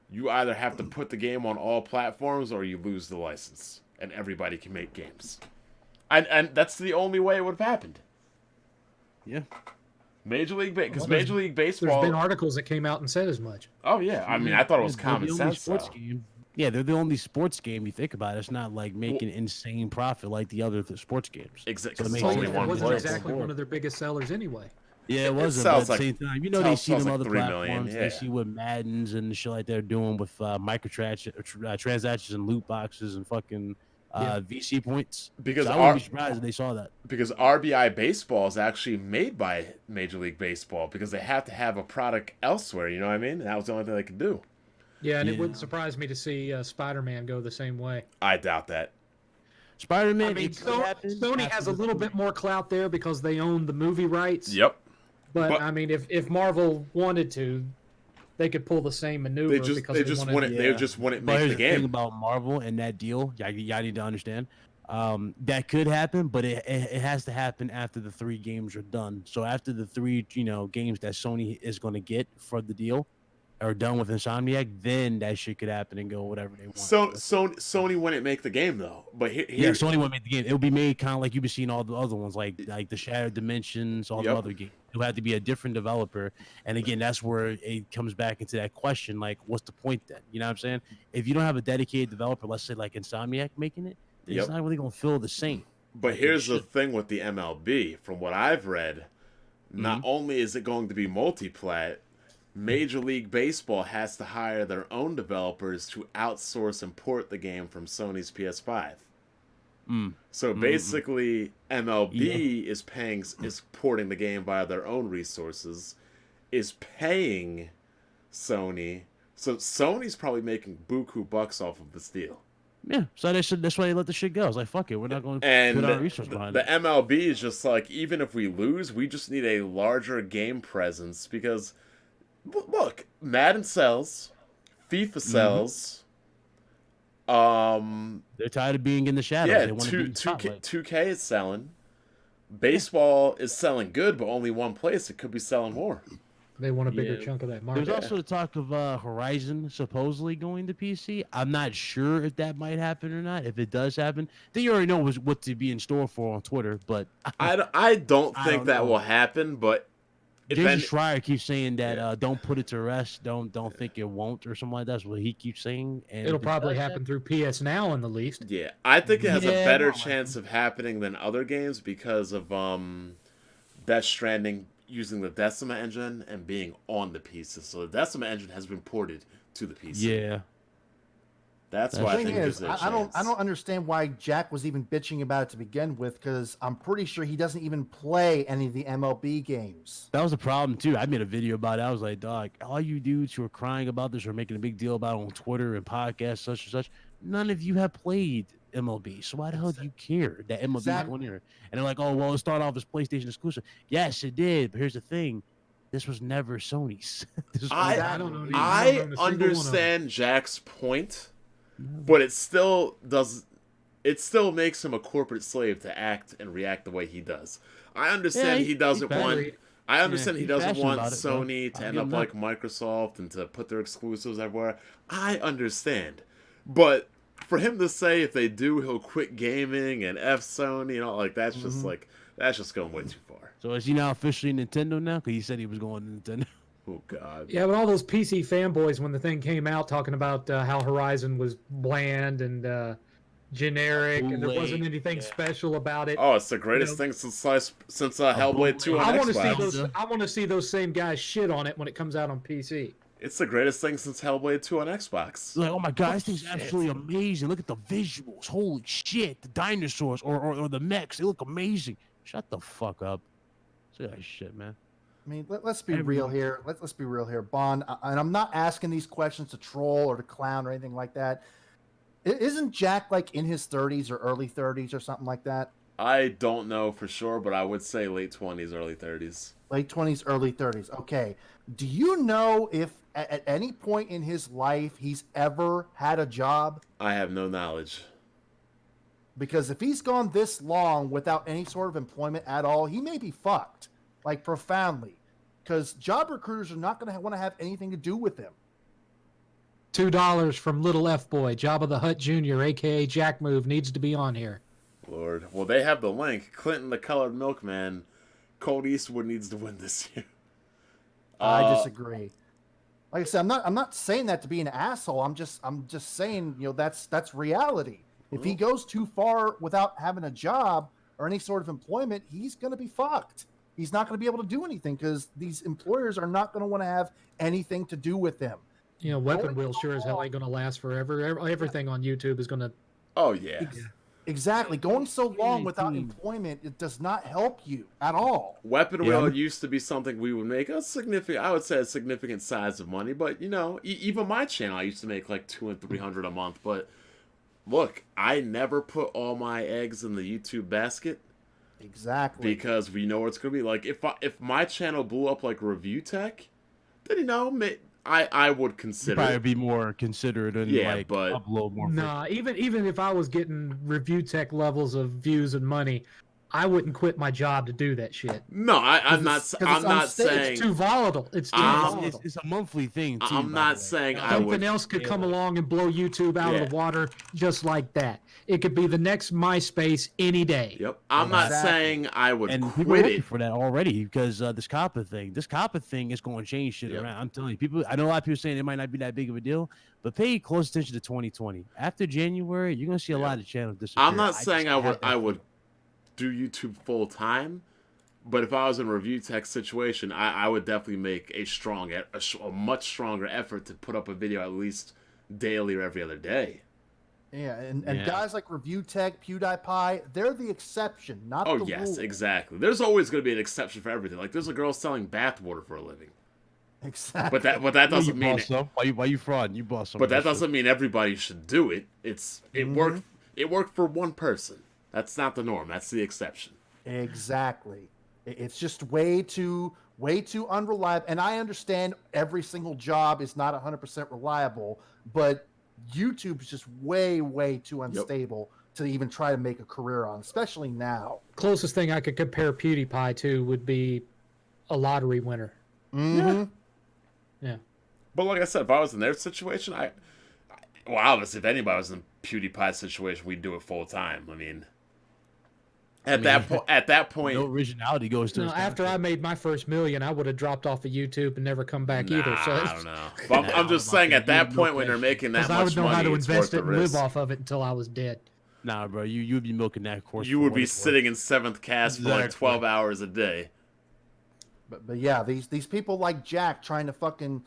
You either have to put the game on all platforms or you lose the license. And everybody can make games. And that's the only way it would have happened. Yeah. Major League Well, Baseball. There's been articles that came out and said as much. Oh, yeah. I mean, I thought it was They're common the only sense, sports though. game. Yeah, they're the only sports game you think about. It's not like making insane profit like the other sports games. Exactly. So it It's makes only sense. It one wasn't place. exactly one of their biggest sellers anyway. Yeah, it It wasn't. But sells at the like- same time, you know, they see sells them like other 3 platforms. million, They yeah. see what Maddens and shit like they're doing with transactions and loot boxes and fucking VC points. Because So I wouldn't be surprised if they saw that. Because RBI Baseball is actually made by Major League Baseball because they have to have a product elsewhere, you know what I mean? And that was the only thing they could do. Yeah, and it Yeah. wouldn't surprise me to see Spider-Man go the same way. I doubt that. Spider-Man. I mean, it could happen. Sony has a little bit more clout there because they own the movie rights. Yep. But But- I mean, if Marvel wanted to, they could pull the same maneuver They just because wouldn't Yeah. they just wouldn't But make here's the the thing game. about Marvel and that deal, y'all need to understand. That could happen, but it has to happen after the 3 games are done. So after the 3 games that Sony is going to get for the deal are done with Insomniac, then that shit could happen and go whatever they want. So Sony wouldn't make the game though. But here, Yeah, Sony won't make the game. It'll be made kind of like you've been seeing all the other ones, like the Shattered Dimensions, all the Yep. other games. It'll have to be a different developer. And again, that's where it comes back into that question, like, what's the point then? You know what I'm saying? If you don't have a dedicated developer, let's say like Insomniac making it, Yep. it's not really gonna feel the same. But Like, it here's the should. thing with the MLB. From what I've read, not only is it going to be multi-plat, Major League Baseball has to hire their own developers to outsource and port the game from Sony's PS5. So basically, MLB is porting the game via their own resources, is paying Sony. So Sony's probably making buku bucks off of this deal. Yeah, so that's why they let the shit go. It's like, fuck it, we're not going to And put our resources behind the it. MLB is just like, even if we lose, we just need a larger game presence because, look, Madden sells, FIFA sells. They're tired of being in the shadows. Yeah, They want to be in the spotlight. 2K is selling. Baseball is selling good, but only one place. It could be selling more. They want a bigger Yeah. chunk of that There's market. also the talk of Horizon supposedly going to PC. I'm not sure if that might happen or not. If it does happen, then you already know what to be in store for on Twitter. But I don't I think don't that know. will happen, but if Jason any, Schreier keeps saying that don't put it to rest. Don't think it won't or something like that. That's what he keeps saying. And It'll if it probably does happen through PS Now in the least. yeah, I think it has a Yeah, better more likely. chance of happening than other games because of Death Stranding using the Decima engine and being on the PC. So the Decima engine has been ported to the PC. Yeah. That's The why I thing think is, there's a I chance. don't understand why Jack was even bitching about it to begin with, because I'm pretty sure he doesn't even play any of the MLB games. That was the problem too. I made a video about it. I was like, dog, all you dudes who are crying about this or making a big deal about it on Twitter and podcasts, such and such, none of you have played MLB. So why the hell do you care that MLB is Exactly. going here? And they're like, oh, well, it started off as PlayStation exclusive. Yes, it did. But here's the thing. This was never Sony's. This was I I don't know. I I don't own a single one of them. understand Jack's point, but it still makes him a corporate slave to act and react the way he does. I understand Yeah, he doesn't he's want. passionate. I understand he he's doesn't passionate want about it, though. Sony to I'll end give up him like that. Microsoft and to put their exclusives everywhere. I understand, but for him to say if they do, he'll quit gaming and F Sony and all like that's just like that's just going way too far. So is he now officially Nintendo now? Because he said he was going to Nintendo. Oh God. Yeah, but all those PC fanboys, when the thing came out, talking about how Horizon was bland and generic, and there wasn't Bootleg, anything yeah. special about it. Oh, it's the greatest know, thing since Hellblade 2 on I want to see Xbox. those. I want to see those same guys shit on it when it comes out on PC. It's the greatest thing since Hellblade 2 on Xbox. Like, oh my god, this thing's absolutely amazing. Look at the visuals. Holy shit. The dinosaurs or the mechs, they look amazing. Shut the fuck up. Say that shit, man. I mean, let's be real here. Let's be real here, Bond. And I'm not asking these questions to troll or to clown or anything like that. Isn't Jack like in his 30s or early 30s or something like that? I don't know for sure, but I would say late 20s, early 30s. Late 20s, early 30s. Okay. Do you know if at any point in his life he's ever had a job? I have no knowledge. Because if he's gone this long without any sort of employment at all, he may be fucked, like profoundly. Because job recruiters are not going to want to have anything to do with him. $2 from Little F Boy, Jabba the Hutt Jr., aka Jack Move, needs to be on here. Lord. Well, they have the link. Clinton the Colored Milkman. Colt Eastwood needs to win this year. I disagree. Like I said, I'm not saying that to be an asshole. I'm just saying, that's reality. If he goes too far without having a job or any sort of employment, he's going to be fucked. He's not going to be able to do anything because these employers are not going to want to have anything to do with him. Weapon Wheel sure as hell ain't gonna last forever. Everything on YouTube is gonna. Oh, yeah. Exactly. Going so long without employment, it does not help you at all. Weapon Yeah. Wheel used to be something we would make a significant size of money, but even my channel I used to make like $200 and $300 a month. But look, I never put all my eggs in the YouTube basket Exactly. because we know what it's gonna be. Like if my channel blew up like Review Tech, then I would You'd consider probably it. be more considerate and Yeah, like but- upload more. Nah, even if I was getting review tech levels of views and money, I wouldn't quit my job to do that shit. No, I'm not. 'Cause it's I'm not unstable. saying. It's too volatile. It's too Um, volatile. It's a monthly thing too. I'm by not the way. saying I Something would. else could come along and blow YouTube out Yeah. of the water just like that. It could be the next MySpace any day. Yep. I'm not Exactly. saying I would And people are quit looking it. for that already because this COPPA thing is going to change shit Yep. around. I'm telling you, people. I know a lot of people saying it might not be that big of a deal, but pay close attention to 2020. After January, you're going to see a lot of channels disappear. I'm not just saying I have would. that I would feeling. do YouTube full time, but if I was in a review tech situation, I would definitely make a much stronger effort to put up a video at least daily or every other day. Yeah, and Yeah. guys like Review Tech, PewDiePie, they're the exception, not Oh the yes, rule. exactly. There's always going to be an exception for everything. Like there's a girl selling bathwater for a living, Exactly. but that Well, you doesn't mean. bought some. Why you frauding? You bought some. But of that shit. doesn't mean everybody should do it. It worked. It worked for one person. That's not the norm. That's the exception. Exactly. It's just way too unreliable. And I understand every single job is not 100% reliable, but YouTube is just way too unstable to even try to make a career on, especially now. Closest thing I could compare PewDiePie to would be a lottery winner. Mm-hmm. Yeah. But like I said, if I was in their situation, well, obviously, if anybody was in PewDiePie's situation, we'd do it full time. I mean, at that point, No originality goes to. No, his after I content. made my first million, I would have dropped off of YouTube and never come back either. So I don't know. But I'm just Nah, saying, at that you point, milk when that you're shit. making that because I much would know how money, to it's worth invest the it and live risk. off of it until I was dead. Nah, bro, you would be milking that course. You for would what be it's worth. sitting in seventh cast for like Exactly. 12 hours a day. But yeah, these people like Jack trying to fucking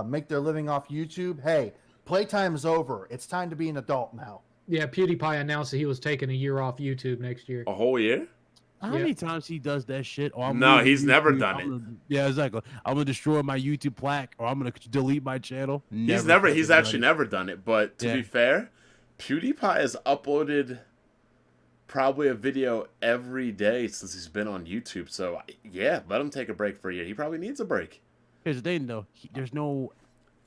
make their living off YouTube. Hey, playtime is over. It's time to be an adult now. Yeah, PewDiePie announced that he was taking a year off YouTube next year. A whole year? How Yeah. many times he does that shit? Or I'm No, leaving he's never YouTube, done I'm it. gonna- yeah, exactly. I'm gonna destroy my YouTube plaque, or I'm gonna delete my channel. He's fucking he's done actually it. never done it. But to Yeah. be fair, PewDiePie has uploaded probably a video every day since he's been on YouTube. So yeah, let him take a break for a year. He probably needs a break. Here's the thing, though. There's no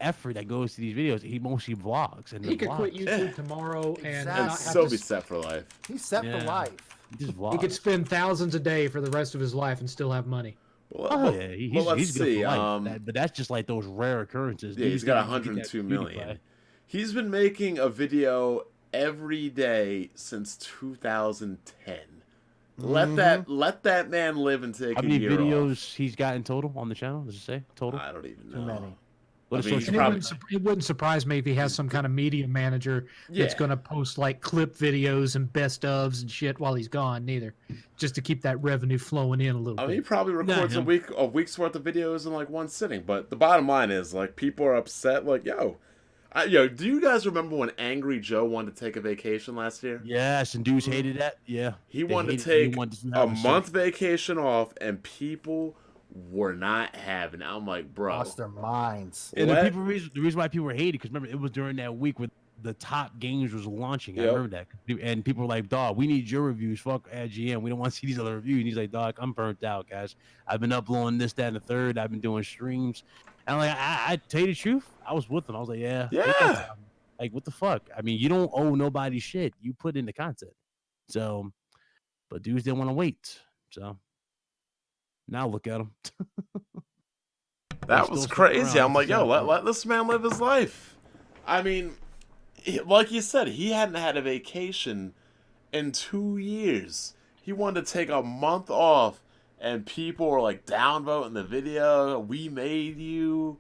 effort that goes to these videos. He mostly vlogs, and He the could quit vlogs, YouTube tomorrow and Exactly. not And have still to be set for life. He's set Yeah. for life. He just He vlogs. could spend thousands a day for the rest of his life and still have money. Well, Oh well, yeah, well, let's he's good see. for life. But that's just like those rare occurrences. Yeah, he's These got guys, you get that 102 PewDiePie. million. He's been making a video every day since 2010. Let that man live and take How a many year videos he's got in total on the channel? Does it say total? off. I don't even know. Too many. What I is mean, he's social And probably- it wouldn't surprise me if he has some kind of media manager that's Yeah. going to post like clip videos and best ofs and shit while he's gone, neither, just to keep that revenue flowing in a little I mean, he bit. probably records him. a week's worth of videos in like one sitting. But the bottom line is, like, people are upset. Like, yo, do you guys remember when Angry Joe wanted to take a vacation last year? Yes, and dudes hated that. Yeah, He They wanted to hated- he take wanted to a have month vacation off, and people were not having it. I'm like, bro. Lost their minds. And What? the reason why people were hated because remember it was during that week when the top games was launching. I Yep. remember that, and people were like, "Dog, we need your reviews. Fuck AGM. We don't want to see these other reviews." And he's like, "Dog, I'm burnt out, guys. I've been uploading this, that, and the third. I've been doing streams." And like, I tell you the truth, I was with him. I was like, "Yeah, take that Yeah. time. Like, what the fuck? I mean, you don't owe nobody shit. You put in the content." So, but dudes didn't want to wait. So now look at them. That still was stick crazy. around, I'm like, it's yo, not let this man live his life. I mean, like you said, he hadn't had a vacation in 2 years. He wanted to take a month off, and people were like downvoting the video. We made you.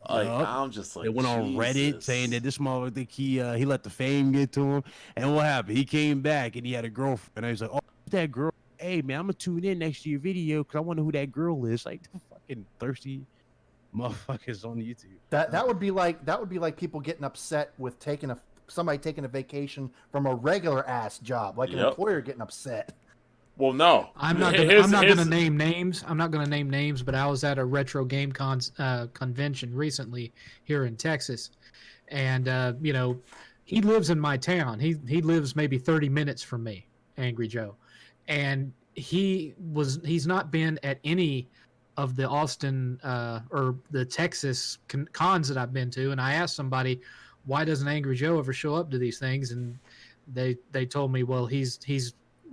Like, Yup. I'm just like, They went on Reddit Jesus. saying that this motherfucker he let the fame get to him. And what happened? He came back and he had a girlfriend. And he's like, "Oh, that girl. Hey man, I'm gonna tune in next to your video because I wonder who that girl is." Like the fucking thirsty motherfuckers on YouTube. That would be like people getting upset with somebody taking a vacation from a regular ass job, like an Yep. employer getting upset. Well, no, I'm not gonna Here's- name names. I'm not gonna name names, but I was at a retro game convention recently here in Texas, and he lives in my town. He lives maybe 30 minutes from me, Angry Joe, and he's not been at any of the Austin or the Texas cons that I've been to, and I asked somebody, why doesn't Angry Joe ever show up to these things? And they told me, well, he's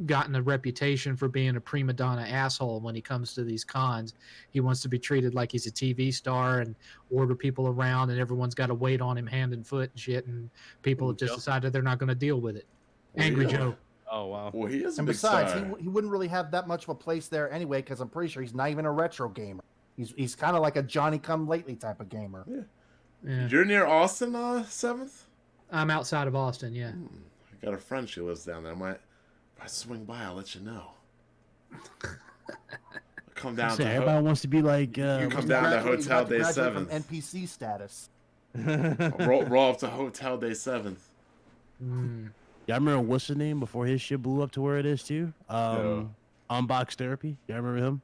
gotten a reputation for being a prima donna asshole when he comes to these cons. He wants to be treated like he's a TV star and order people around, and everyone's got to wait on him hand and foot and shit, and people have just decided they're not going to deal with it. Well, Angry yeah. Joe. Oh wow. Well, he is a And big besides, star. he wouldn't really have that much of a place there anyway, because I'm pretty sure he's not even a retro gamer. He's kind of like a Johnny Come Lately type of gamer. Yeah. You're near Austin, 7th? I'm outside of Austin, yeah. I got a friend, she lives down there. If I swing by, I'll let you know. Come down to Everybody wants to be like. you come down to Graduate- you Hotel have to Day graduate 7th. from NPC status. roll up to Hotel Day 7th. Y'all remember what's his name before his shit blew up to where it is too? Yeah. Unbox Therapy. Y'all remember him?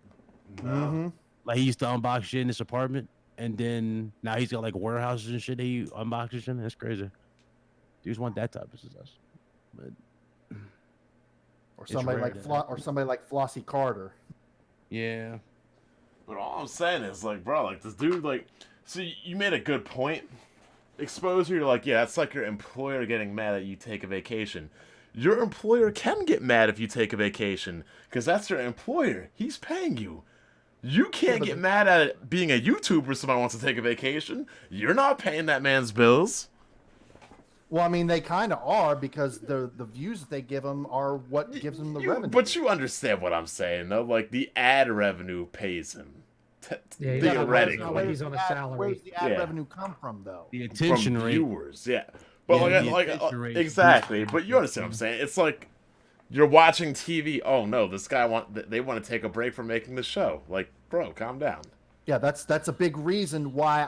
Mm-hmm. Like he used to unbox shit in his apartment, and then now he's got like warehouses and shit that he unboxes in. That's crazy. Dudes want that type of success. But Or It's somebody rare like that somebody like Flossie Carter. yeah, But all I'm saying is, like, bro, like, this dude, like, so you made a good point. Exposure, you're like, yeah, that's like your employer getting mad that you take a vacation. Your employer can get mad if you take a vacation, because that's your employer. He's paying you. You can't get mad at it being a YouTuber somebody wants to take a vacation. You're not paying that man's bills. Well, I mean, they kind of are, because the views that they give them are what gives them the revenue. But you understand what I'm saying, though? Like, the ad revenue pays him. Yeah, he's not Theoretically. not like he's on a salary. Where's the ad Yeah. revenue come from, though? the From attention rate. viewers, yeah. But Yeah, the like attention rate exactly. boosts But you understand what I'm saying? It's like you're watching TV. Oh no, this guy they want to take a break from making the show. Like, bro, calm down. Yeah, that's a big reason why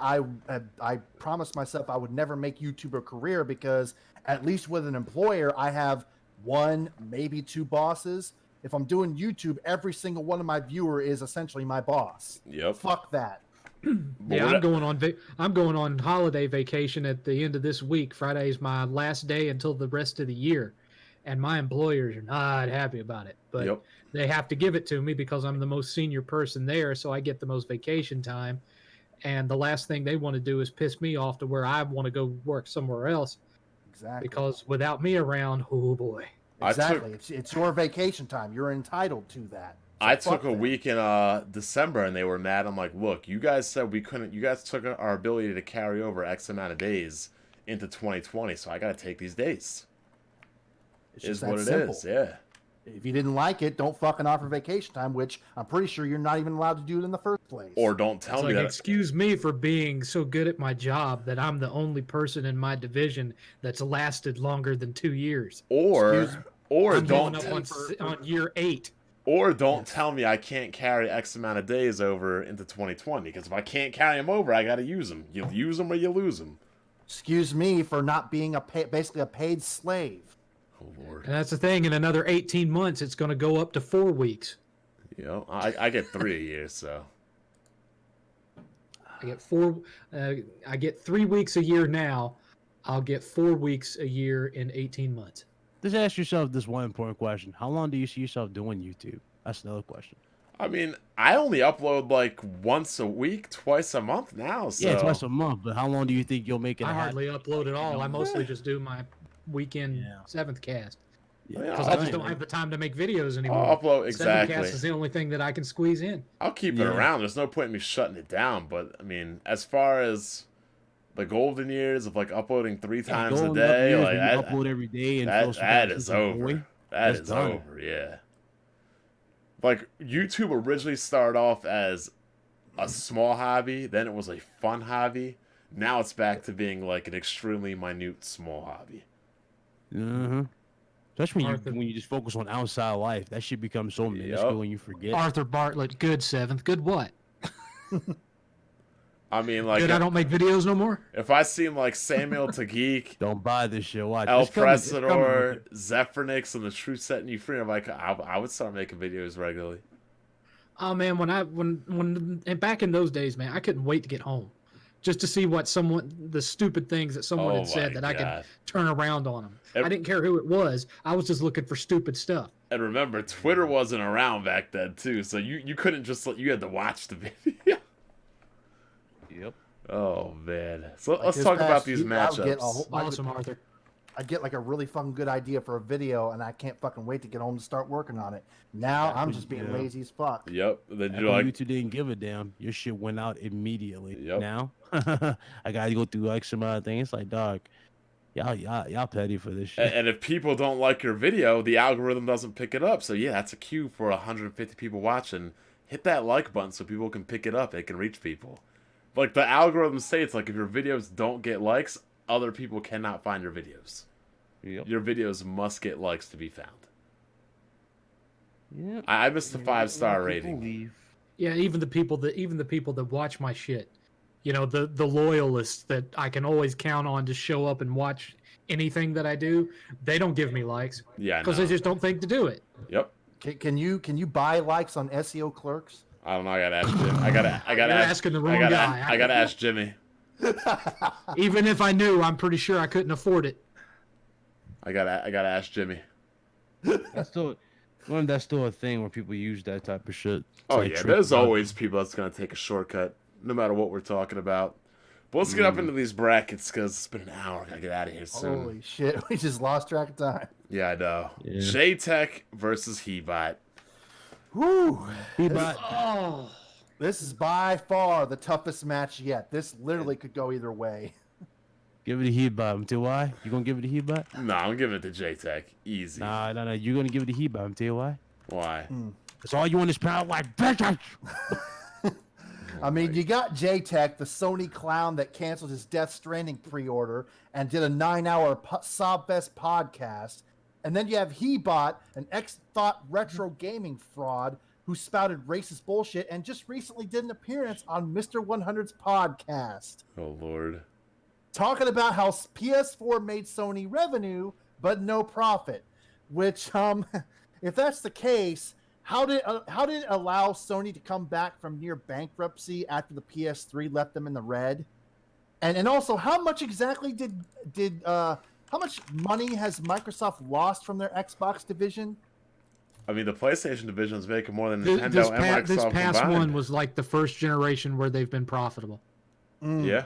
I promised myself I would never make YouTube a career, because at least with an employer, I have one, maybe two bosses. If I'm doing YouTube, every single one of my viewer is essentially my boss. Yep. Fuck that. Yeah, I'm going on holiday vacation at the end of this week. Friday is my last day until the rest of the year, and my employers are not happy about it. But Yep. they have to give it to me because I'm the most senior person there, so I get the most vacation time. And the last thing they want to do is piss me off to where I want to go work somewhere else, Exactly. because without me around, oh boy. Exactly. It's your vacation time. You're entitled to that. So I fuck took a them. week in December and they were mad. I'm like, look, you guys said we couldn't. You guys took our ability to carry over X amount of days into 2020, so I got to take these days. It's Is just what that it simple. is. Yeah. If you didn't like it, don't fucking offer vacation time, which I'm pretty sure you're not even allowed to do it in the first place. Or don't tell It's me like, that. excuse me for being so good at my job that I'm the only person in my division that's lasted longer than 2 years. Or I'm don't going up on year 8. Or don't tell me I can't carry X amount of days over into 2020. Because if I can't carry them over, I got to use them. You use them or you lose them. Excuse me for not being basically a paid slave. Oh, Lord. And that's the thing. In another 18 months, it's going to go up to 4 weeks. You know, I get 3 a year, so. I get I get 3 weeks a year now. I'll get 4 weeks a year in 18 months. Just ask yourself this one important question: how long do you see yourself doing YouTube? That's another question. I mean, I only upload like once a week, twice a month now, so. Yeah, twice a month. But how long do you think you'll make it? I a habit? hardly upload at all. I mostly just do my weekend 7th cast. Yeah, Because I just don't have the time to make videos I'll anymore. upload, 7th exactly. cast is the only thing that I can squeeze in. I'll keep it Yeah. around. There's no point in me shutting it down. But, I mean, as far as the golden years of, like, uploading 3 times a Going up day, years like, when you that, upload every day and that, feel some that kind of is sense of over. joy, That that's is done. over, yeah. Like, YouTube originally started off as a small hobby, then it was a fun hobby. Now it's back to being, like, an extremely minute, small hobby. Mm-hmm. Especially Arthur. when you just focus on outside life, that shit becomes so minuscule and you forget. Arthur Bartlett, good 7th. Good what? I mean, like, Good I don't make videos no more? if I seen, like, Samuel Tageek, Don't buy this shit. Watch. El It's coming, it's coming. Presador, Zephyrnix, and the Truth Setting You Free, I'm like, I would start making videos regularly. Oh man, when and back in those days, man, I couldn't wait to get home just to see the stupid things that someone Oh had said my that I God. could turn around on them. Ev- I didn't care who it was. I was just looking for stupid stuff. And remember, Twitter wasn't around back then too, so you couldn't just you had to watch the video. Yep. Oh man. So Like let's this talk about past these week, I would get a matchups. whole- Awesome, Arthur. I get like a really fucking good idea for a video, and I can't fucking wait to get home to start working on it. Now I'm just being Yeah. lazy as fuck. Yep. Then Back you're when like, YouTube didn't give a damn. Your shit went out immediately. Yep. Now I gotta go through X amount of things. It's like, dog, y'all petty for this shit. and if people don't like your video, the algorithm doesn't pick it up. So yeah, that's a cue for 150 people watching. Hit that like button so people can pick it up. It can reach people. Like the algorithm states, like if your videos don't get likes, other people cannot find your videos. Yep. Your videos must get likes to be found. Yep. I missed the 5-star People rating. leave. Yeah, even the people that watch my shit, you know, the loyalists that I can always count on to show up and watch anything that I do, they don't give me likes Yeah, because no. they just don't think to do it. Yep. Can you buy likes on SEO clerks? I don't know. I gotta ask Jim. I gotta You're ask. asking the wrong guy. I gotta ask Jimmy. Even if I knew, I'm pretty sure I couldn't afford it. I gotta ask Jimmy. That's still, that's still a thing where people use that type of shit. It's Oh like yeah, trick there's rock. always people that's gonna take a shortcut, no matter what we're talking about. But let's get up into these brackets because it's been an hour. I gotta get out of here soon. Holy shit, we just lost track of time. Yeah, I know. Yeah. J-Tech versus Hebot. Whew. Hebot, Oh, This is by far the toughest match yet. This literally could go either way. give it a Hebot. I'm tell you why. You gonna give it a Hebot? No, I'm giving it to J-Tech. Easy. Nah, no. You're gonna give it a Hebot. I'm tell you why. Why? That's all you want is power like bitches. I mean, you got J-Tech, the Sony clown that canceled his Death Stranding pre-order and did a 9-hour Sobfest podcast. And then you have Hebot, an ex-thought retro gaming fraud who spouted racist bullshit and just recently did an appearance on Mr. 100's podcast. Oh Lord. Talking about how PS4 made Sony revenue, but no profit. Which, if that's the case, how did it allow Sony to come back from near bankruptcy after the PS3 left them in the red? And also, how much exactly how much money has Microsoft lost from their Xbox division? I mean, the PlayStation division is making more than this, Nintendo this, and pa- Microsoft this past combined. one was like the first generation where they've been profitable. Yeah.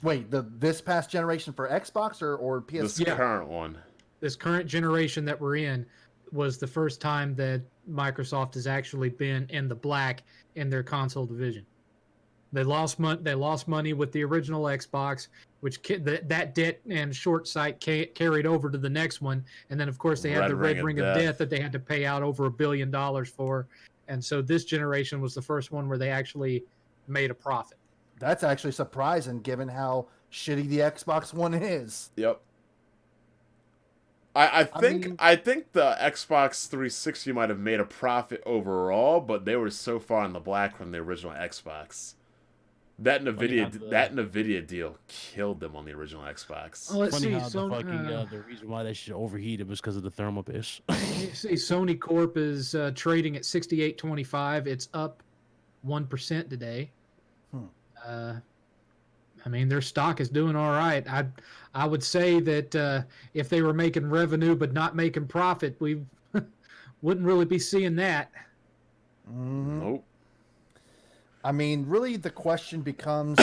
Wait, this past generation for Xbox or PS4? This Yeah. current one. This current generation that we're in was the first time that Microsoft has actually been in the black in their console division. They lost money with the original Xbox, which that debt and short sight carried over to the next one, and then of course they had the Red Ring of Death that they had to pay out over $1 billion for, and so this generation was the first one where they actually made a profit. That's actually surprising given how shitty the Xbox One is. Yep. I think mean- I think the Xbox 360 might have made a profit overall, but they were so far in the black from the original Xbox. That Nvidia deal killed them on the original Xbox. Well, let's Funny see. how So, the reason why that shit overheated was because of the thermal base. see, Sony Corp is trading at 68.25. It's up 1% today. I mean, their stock is doing all right. I would say that if they were making revenue but not making profit, we wouldn't really be seeing that. Nope. I mean, really, the question becomes: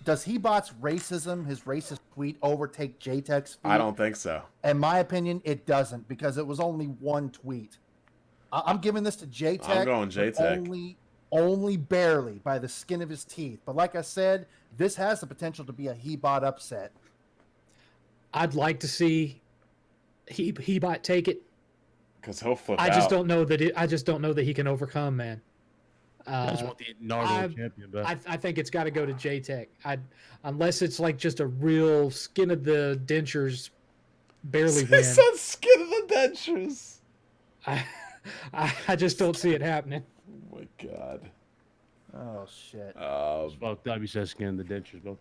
does Hebot's racism, his racist tweet, overtake J-Tech's? I don't think so. In my opinion, it doesn't because it was only one tweet. I'm giving this to J-Tech. I'm going J-Tech. Only barely by the skin of his teeth. But like I said, this has the potential to be a Hebot upset. I'd like to see Hebot take it. Because he'll flip I out. just don't know that. I just don't know that he can overcome, man. I just want the inaugural champion back. I think it's got to go to J-Tech. Unless it's like just a real skin of the dentures, barely He win. said skin of the dentures. I just don't see it happening. Oh my god. Oh shit. Fucked up. He said skin the dentures. Okay.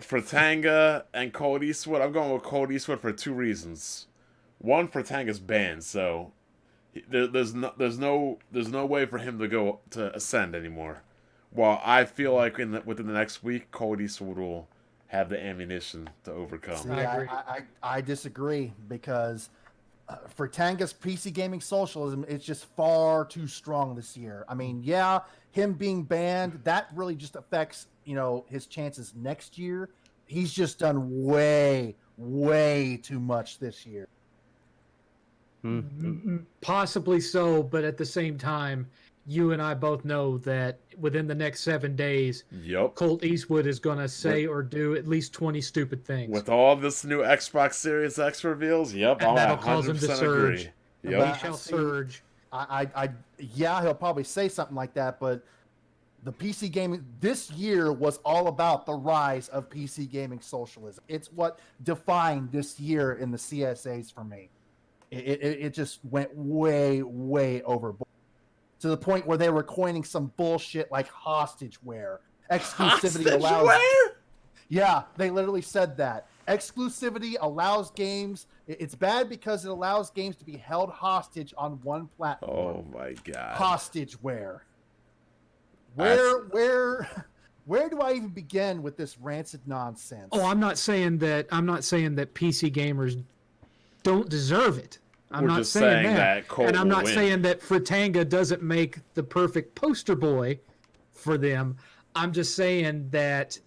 For Tanga and Cold Eastwood, I'm going with Cold Eastwood for two reasons. One, for Tanga's banned, so there's no way for him to go to ascend anymore. Well, I feel like within the next week, Cold Eastwood will have the ammunition to overcome. See, I agree. I disagree because for Tanga's PC gaming socialism, it's just far too strong this year. I mean, yeah, him being banned, that really just affects, his chances next year. He's just done way, way too much this year. Possibly so, but at the same time, you and I both know that within the next 7 days, Yep. Colt Eastwood is going to say or do at least 20 stupid things. With all this new Xbox Series X reveals, yep, And I'm that'll 100% cause him to surge. agree. He Yep. shall surge. Yeah, he'll probably say something like that, but the PC gaming this year was all about the rise of PC gaming socialism. It's what defined this year in the CSAs for me. It just went way, way overboard to the point where they were coining some bullshit like hostage wear. Exclusivity allows. Yeah, they literally said that. Exclusivity allows games. It's bad because it allows games to be held hostage on one platform. Oh my god. Hostage wear. Where do I even begin with this rancid nonsense? Oh, I'm not saying that PC gamers don't deserve it. I'm We're not just saying saying that Colt and I'm will not win. saying that Fratanga doesn't make the perfect poster boy for them. I'm just saying that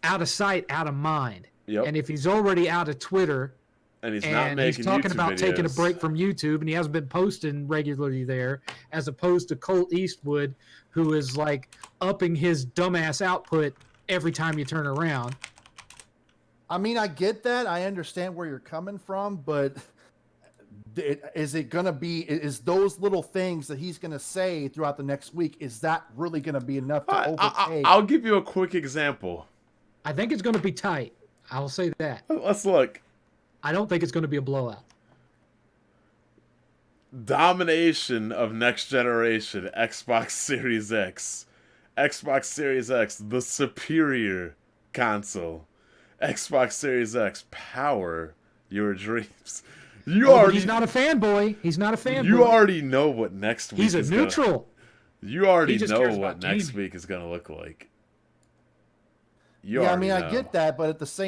out of sight, out of mind. Yep. And if he's already out of Twitter And he's not and making he's talking YouTube about videos. taking a break from YouTube and he hasn't been posting regularly there, as opposed to Colt Eastwood, who is like upping his dumbass output every time you turn around. I mean, I get that. I understand where you're coming from, but is those little things that he's going to say throughout the next week, is that really going to be enough to overtake? I'll give you a quick example. I think it's going to be tight. I'll say that. Let's look. I don't think it's going to be a blowout. Domination of next generation Xbox Series X. Xbox Series X, the superior console. Xbox Series X, power your dreams. But he's not a fanboy. He's not a fanboy. You already know what next week He's a is neutral. You already He just know cares what about next gaming. week is going to look like. Yeah, I mean, know. I get that, but this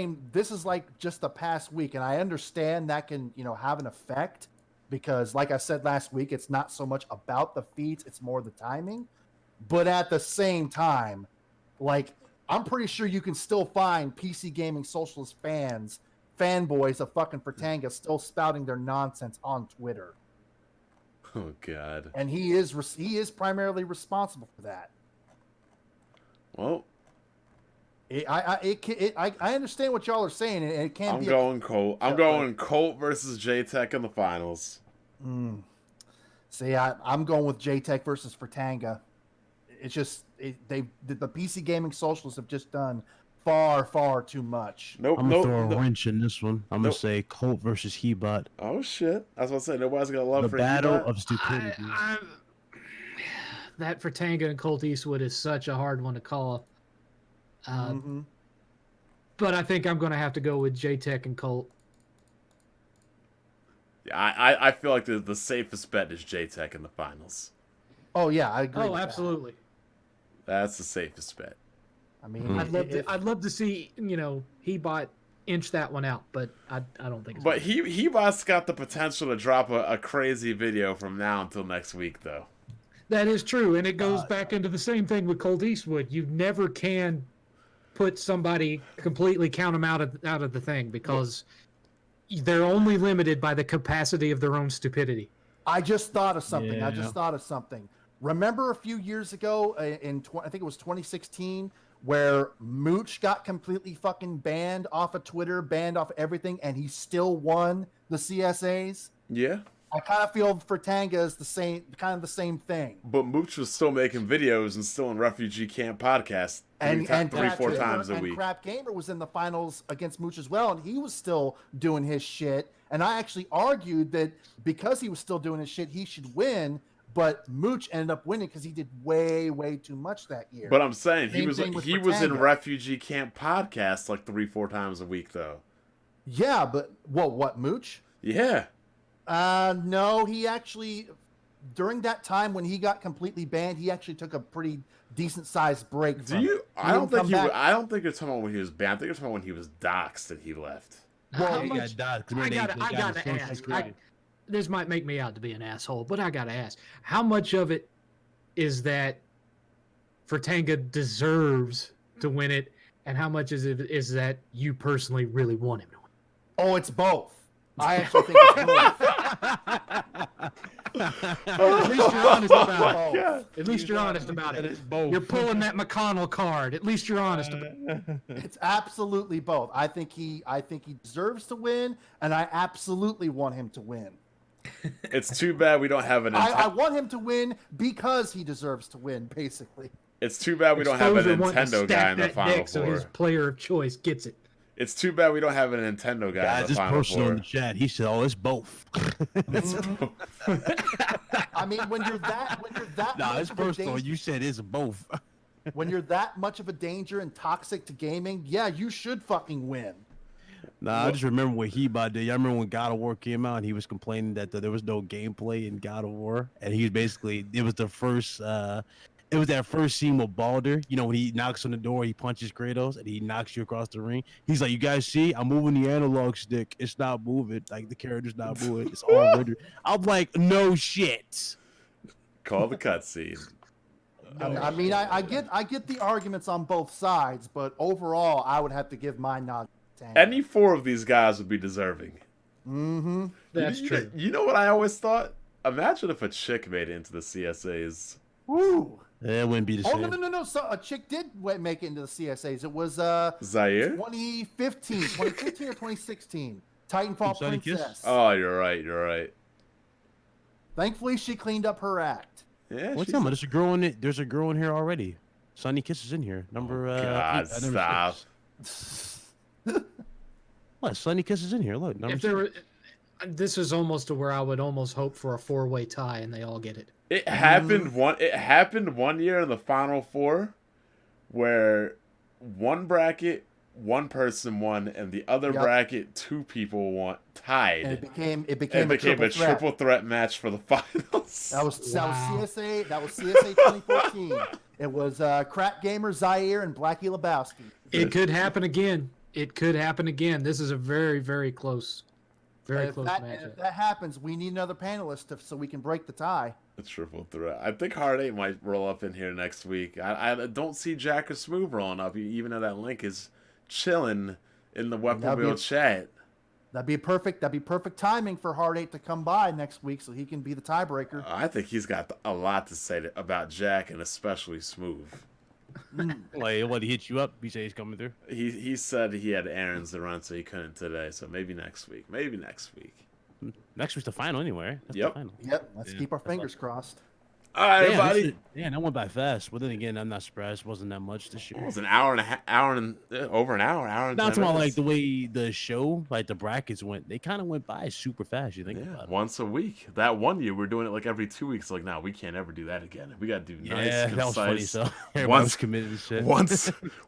is like just the past week, and I understand that can, have an effect because, like I said last week, it's not so much about the feats, it's more the timing. But at the same time, like, I'm pretty sure you can still find PC gaming socialist fanboys of fucking Fratanga still spouting their nonsense on Twitter. Oh God. And he is primarily responsible for that. Well, I understand what y'all are saying, and it can I'm be. going Colt. I'm Yeah, going Colt versus J-Tech in the finals. See, I'm going with J-Tech versus Fratanga. It's just the PC gaming socialists have just done far, far too much. Nope. I'm gonna throw a Nope. wrench in this one. I'm Nope. gonna say Colt versus Hebot. Oh shit! I was about to say nobody's gonna love The for battle Hebot. of stupidity. That Fratanga and Colt Eastwood is such a hard one to call. But I think I'm going to have to go with J-Tech and Colt. Yeah, I feel like the safest bet is J-Tech in the finals. Oh yeah, I agree. Oh, with that. absolutely. That's the safest bet. I mean, I'd love to see, Hebot inch that one out, but I don't think it's But Hebot's got the potential to drop a crazy video from now until next week, though. That is true, and it goes back into the same thing with Colt Eastwood. You never can put somebody completely count them out of the thing because they're only limited by the capacity of their own stupidity. I just thought of something. Yeah. Remember a few years ago I think it was 2016 where Mooch got completely fucking banned off of Twitter, banned off everything, and he still won the CSAs? Yeah. I kind of feel Fratanga is the same thing. But Mooch was still making videos and still in refugee camp podcasts three, Crap 4 Gamer- times a and week. Crap Gamer was in the finals against Mooch as well, and he was still doing his shit. And I actually argued that because he was still doing his shit, he should win. But Mooch ended up winning because he did way, way too much that year. But I'm saying he Same was thing with in Fratanga. refugee camp podcasts like 3, 4 times a week, though. Yeah, but what Mooch? Yeah. No, he actually during that time when he got completely banned, he actually took a pretty decent sized break. Do you? It. I don't think come back. I don't think you're talking about when he was banned. I think you're talking about when he was doxxed and he left. How he got much- doxxed. I They gotta got his ask. social security. This might make me out to be an asshole, but I gotta ask: how much of it is that Fertanga deserves to win it, and how much is that you personally really want him to win? Oh, it's both. I actually think it's both. At least you're honest about it. Both. At least you're honest about That it. is both. You're pulling that McConnell card. At least you're honest about it. It's absolutely both. I think he deserves to win, and I absolutely want him to win. It's too bad we don't have an. I want him to win because he deserves to win, basically. It's too bad we don't have a Exposure wanting to Nintendo stack guy in the that Final deck so Four. his player of choice gets it. It's too bad we don't have a Nintendo guy in Guys, the this Final person in Four. the chat, he said, "Oh, it's both." I mean, when you're that Nah, much it's of a personal. danger, You said it's both. when you're that much of a danger and toxic to gaming, yeah, you should fucking win. Nah, I just remember what he about did. I remember when God of War came out, and he was complaining that there was no gameplay in God of War, and he was basically it was the first. It was that first scene with Baldur. You know, when he knocks on the door, he punches Kratos, and he knocks you across the ring. He's like, "You guys see? I'm moving the analog stick. It's not moving. Like the character's not moving. It's all rendered." I'm like, "No shit." Call the cutscene. I mean, I get the arguments on both sides, but overall, I would have to give my nod to Tango. Any four of these guys would be deserving. Mm-hmm. That's you, true. You know what I always thought? Imagine if a chick made it into the CSAs. Woo! Yeah, it wouldn't be the Oh same. no! So a chick did make it into the CSAs. It was Zaire? 2015 or 2016. Titanfall Sunny Kiss? Princess. Oh, you're right. You're right. Thankfully, she cleaned up her act. Yeah, What's she's that? There's a girl in it. There's a girl in here already. Sunny Kiss is in here. Number. God, number stop. 6. What? Sunny Kiss is in here. Look, number If there 6. were, this is almost to where I would almost hope for a 4-way tie, and they all get it. It happened one year in the Final Four, where one bracket one person won and the other Yep. bracket 2 people won tied. And it became And a it became a triple threat match for the finals. That was Wow. CSA. That was CSA 2014. It was Crack Gamer, Zaire, and Blackie Lebowski. It could happen again. It could happen again. This is a very, very close, very If close that, matchup. if that happens, we need another panelist so we can break the tie. A triple threat. I think Hard 8 might roll up in here next week. I don't see Jack or Smooth rolling up, even though that link is chilling in the Weapon That'd be- Wheel chat. That'd be perfect timing for Hard 8 to come by next week so he can be the tiebreaker. I think he's got a lot to say about Jack and especially Smooth. Like, what? He hit you up? He said he's coming through. He said he had errands to run, so he couldn't today. So maybe next week. Maybe next week. Next week's the final anyway. That's Yep. The final. Yep, let's Yeah, keep our that's fingers crossed. All right, Damn, everybody. that went by fast. But then again, I'm not surprised. It wasn't that much this year. It was an hour and a half, over an hour and Not 10 about like minutes. the way the show, like the brackets went. They kind of went by super fast. You think Yeah, about it? once a week. That one year, we're doing it like every 2 weeks. Like, now we can't ever do that again. We got to do nice, Yeah, that was funny. concise. So everybody Once- was committed to shit.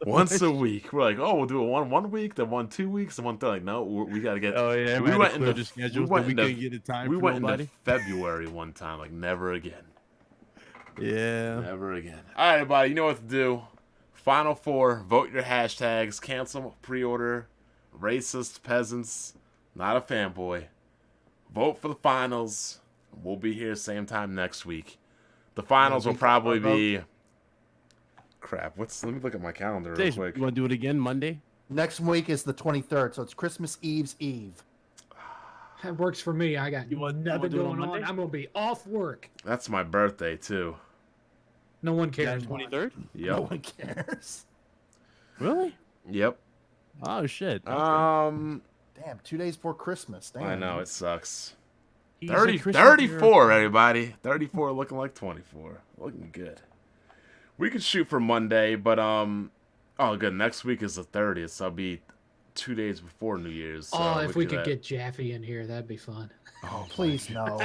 once a week. We're like, oh, we'll do it one week, then 2 weeks, and one thing. Like, no, we got to get. Oh yeah, we we went went into the schedule. we went We into- couldn't get the time. we for went nobody. into February one time. Like, never again. Yeah. Never again. All right, everybody, you know what to do. Final Four, vote your hashtags, cancel pre-order, racist peasants, not a fanboy. Vote for the finals. We'll be here same time next week. The finals will probably be... Crap, let me look at my calendar real Jason, quick. you want to do it again Monday? Next week is the 23rd, so it's Christmas Eve's Eve. That works for me. I got You want- you nothing want to do it on going on. Monday? I'm going to be off work. That's my birthday, too. No one cares. 23rd? Yep. No one cares. Really? Yep. Oh shit. Okay. Damn, 2 days before Christmas. Damn. I know, it sucks. He's 30, a Christian 34, everybody. 34 looking like 24. Looking good. We could shoot for Monday, but, oh, good. Next week is the 30th, so it'll be 2 days before New Year's. So Oh, if we do could that. get Jaffe in here, that'd be fun. Oh, Please, no.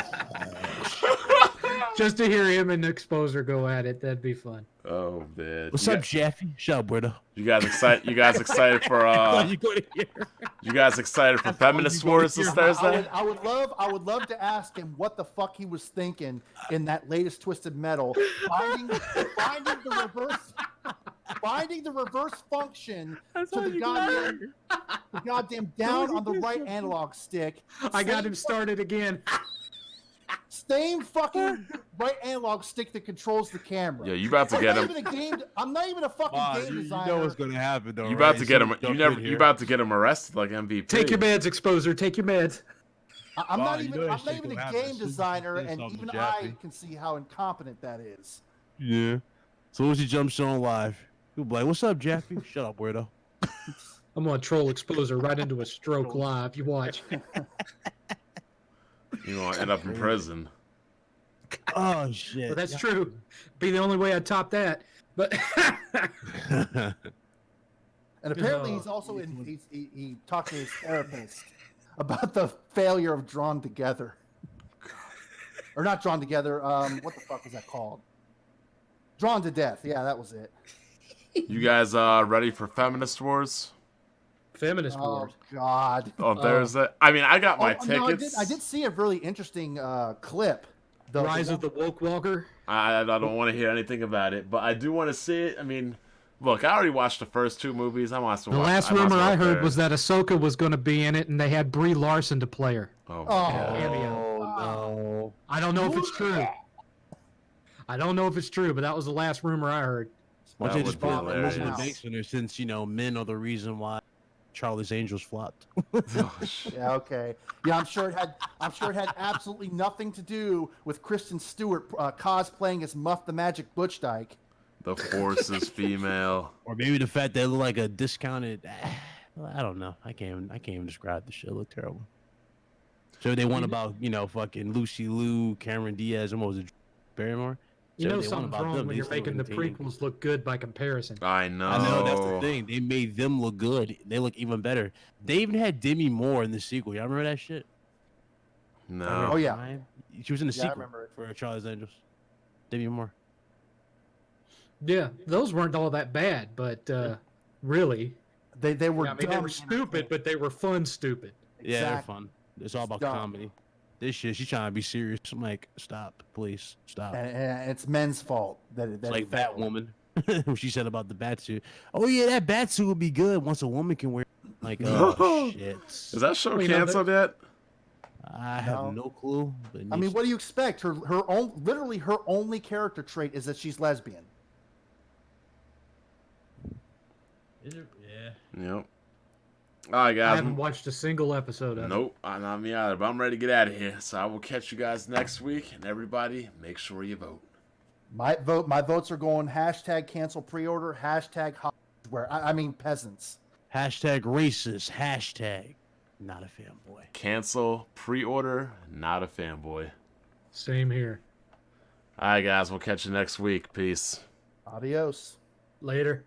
Just to hear him and Exposer go at it, that'd be fun. Oh man. What's up, Jeffy? Shut up, Brito. You guys excited? You guys excited for You go to hear. You guys excited for Feminist you gonna Wars this hear. Thursday? I would love to ask him what the fuck he was thinking in that latest Twisted Metal, finding the reverse function to the goddamn down on the right analog stick. I got him started again. Same fucking right analog stick that controls the camera. Yeah, you about to get him. I'm not even a fucking game You designer. know what's gonna happen though. You about right? to get him. Jump You in never. here. You about to get him arrested like MVP. Take your meds, Exposer. Take your meds. I'm not you even. know that I'm not shit even gonna a happen game as soon as you designer, say and something, even Jeffy. I can see how incompetent that is. Yeah. So once he jumps on live, he'll be like, "What's up, Jeffy?" Shut up, weirdo. I'm gonna troll Exposer right into a stroke live. You watch. You gonna end up in prison. Oh shit. But that's true. Be the only way I'd top that. But And apparently, No. he's also he talked to his therapist about the failure of Drawn Together, or not Drawn Together. What the fuck was that called? Drawn to Death. Yeah, that was it. You guys ready for Feminist Wars Feminist Oh wars. God. on Thursday? I mean, I got my No, tickets. I did see a really interesting clip. Rise of the Woke Walker. I don't want to hear anything about it, but I do want to see it. I mean, look, I already watched the first two movies. I want to The watch. last rumor I heard was that Ahsoka was going to be in it, and they had Brie Larson to play her. Oh, my Oh. God. Cameo. no. I don't know if it's true. I don't know if it's true, but that was the last rumor I heard. Why That don't you would just be put hilarious. Elizabeth Banks in there since men are the reason why Charlie's Angels flopped. Oh, shit. Yeah, okay. Yeah, I'm sure it had absolutely nothing to do with Kristen Stewart cosplaying as Muff the Magic Butch Dyke. The Force is female. Or maybe the fact that it looked like a discounted. I don't know. I can't even describe the shit. It looked terrible. So they won about fucking Lucy Liu, Cameron Diaz, and what was it, Barrymore? You So know they won something's about wrong them. when They you're still making the entertaining. prequels look good by comparison. I know. I know that's the thing. They made them look good. They look even better. They even had Demi Moore in the sequel. Y'all remember that shit? No. Oh, yeah. Ryan? She was in the Yeah, I sequel remember it. for Charlie's Angels. Demi Moore. Yeah, those weren't all that bad, but really, They were. I mean, they dumb were stupid, but they were fun stupid. Yeah, they're Exactly. fun. It's all about dumb. comedy. This shit, she's trying to be serious. I'm like, stop, please, stop. And it's men's fault that It's like that woman. What she said about the bat suit. Oh yeah, that bat suit would be good once a woman can wear it. Like, oh shit. Is that show Well, you know, canceled yet? I have No. no clue. But I mean, what do you expect? Her only character trait is that she's lesbian. is it? Yeah. Yep. All right, I guys. haven't watched a single episode of it. Nope, not me either. But I'm ready to get out of here. So I will catch you guys next week. And everybody, make sure you vote. My votes are going hashtag cancel pre-order, hashtag where I mean peasants. Hashtag racist. Hashtag not a fanboy. Cancel, pre-order, not a fanboy. Same here. All right, guys. We'll catch you next week. Peace. Adios. Later.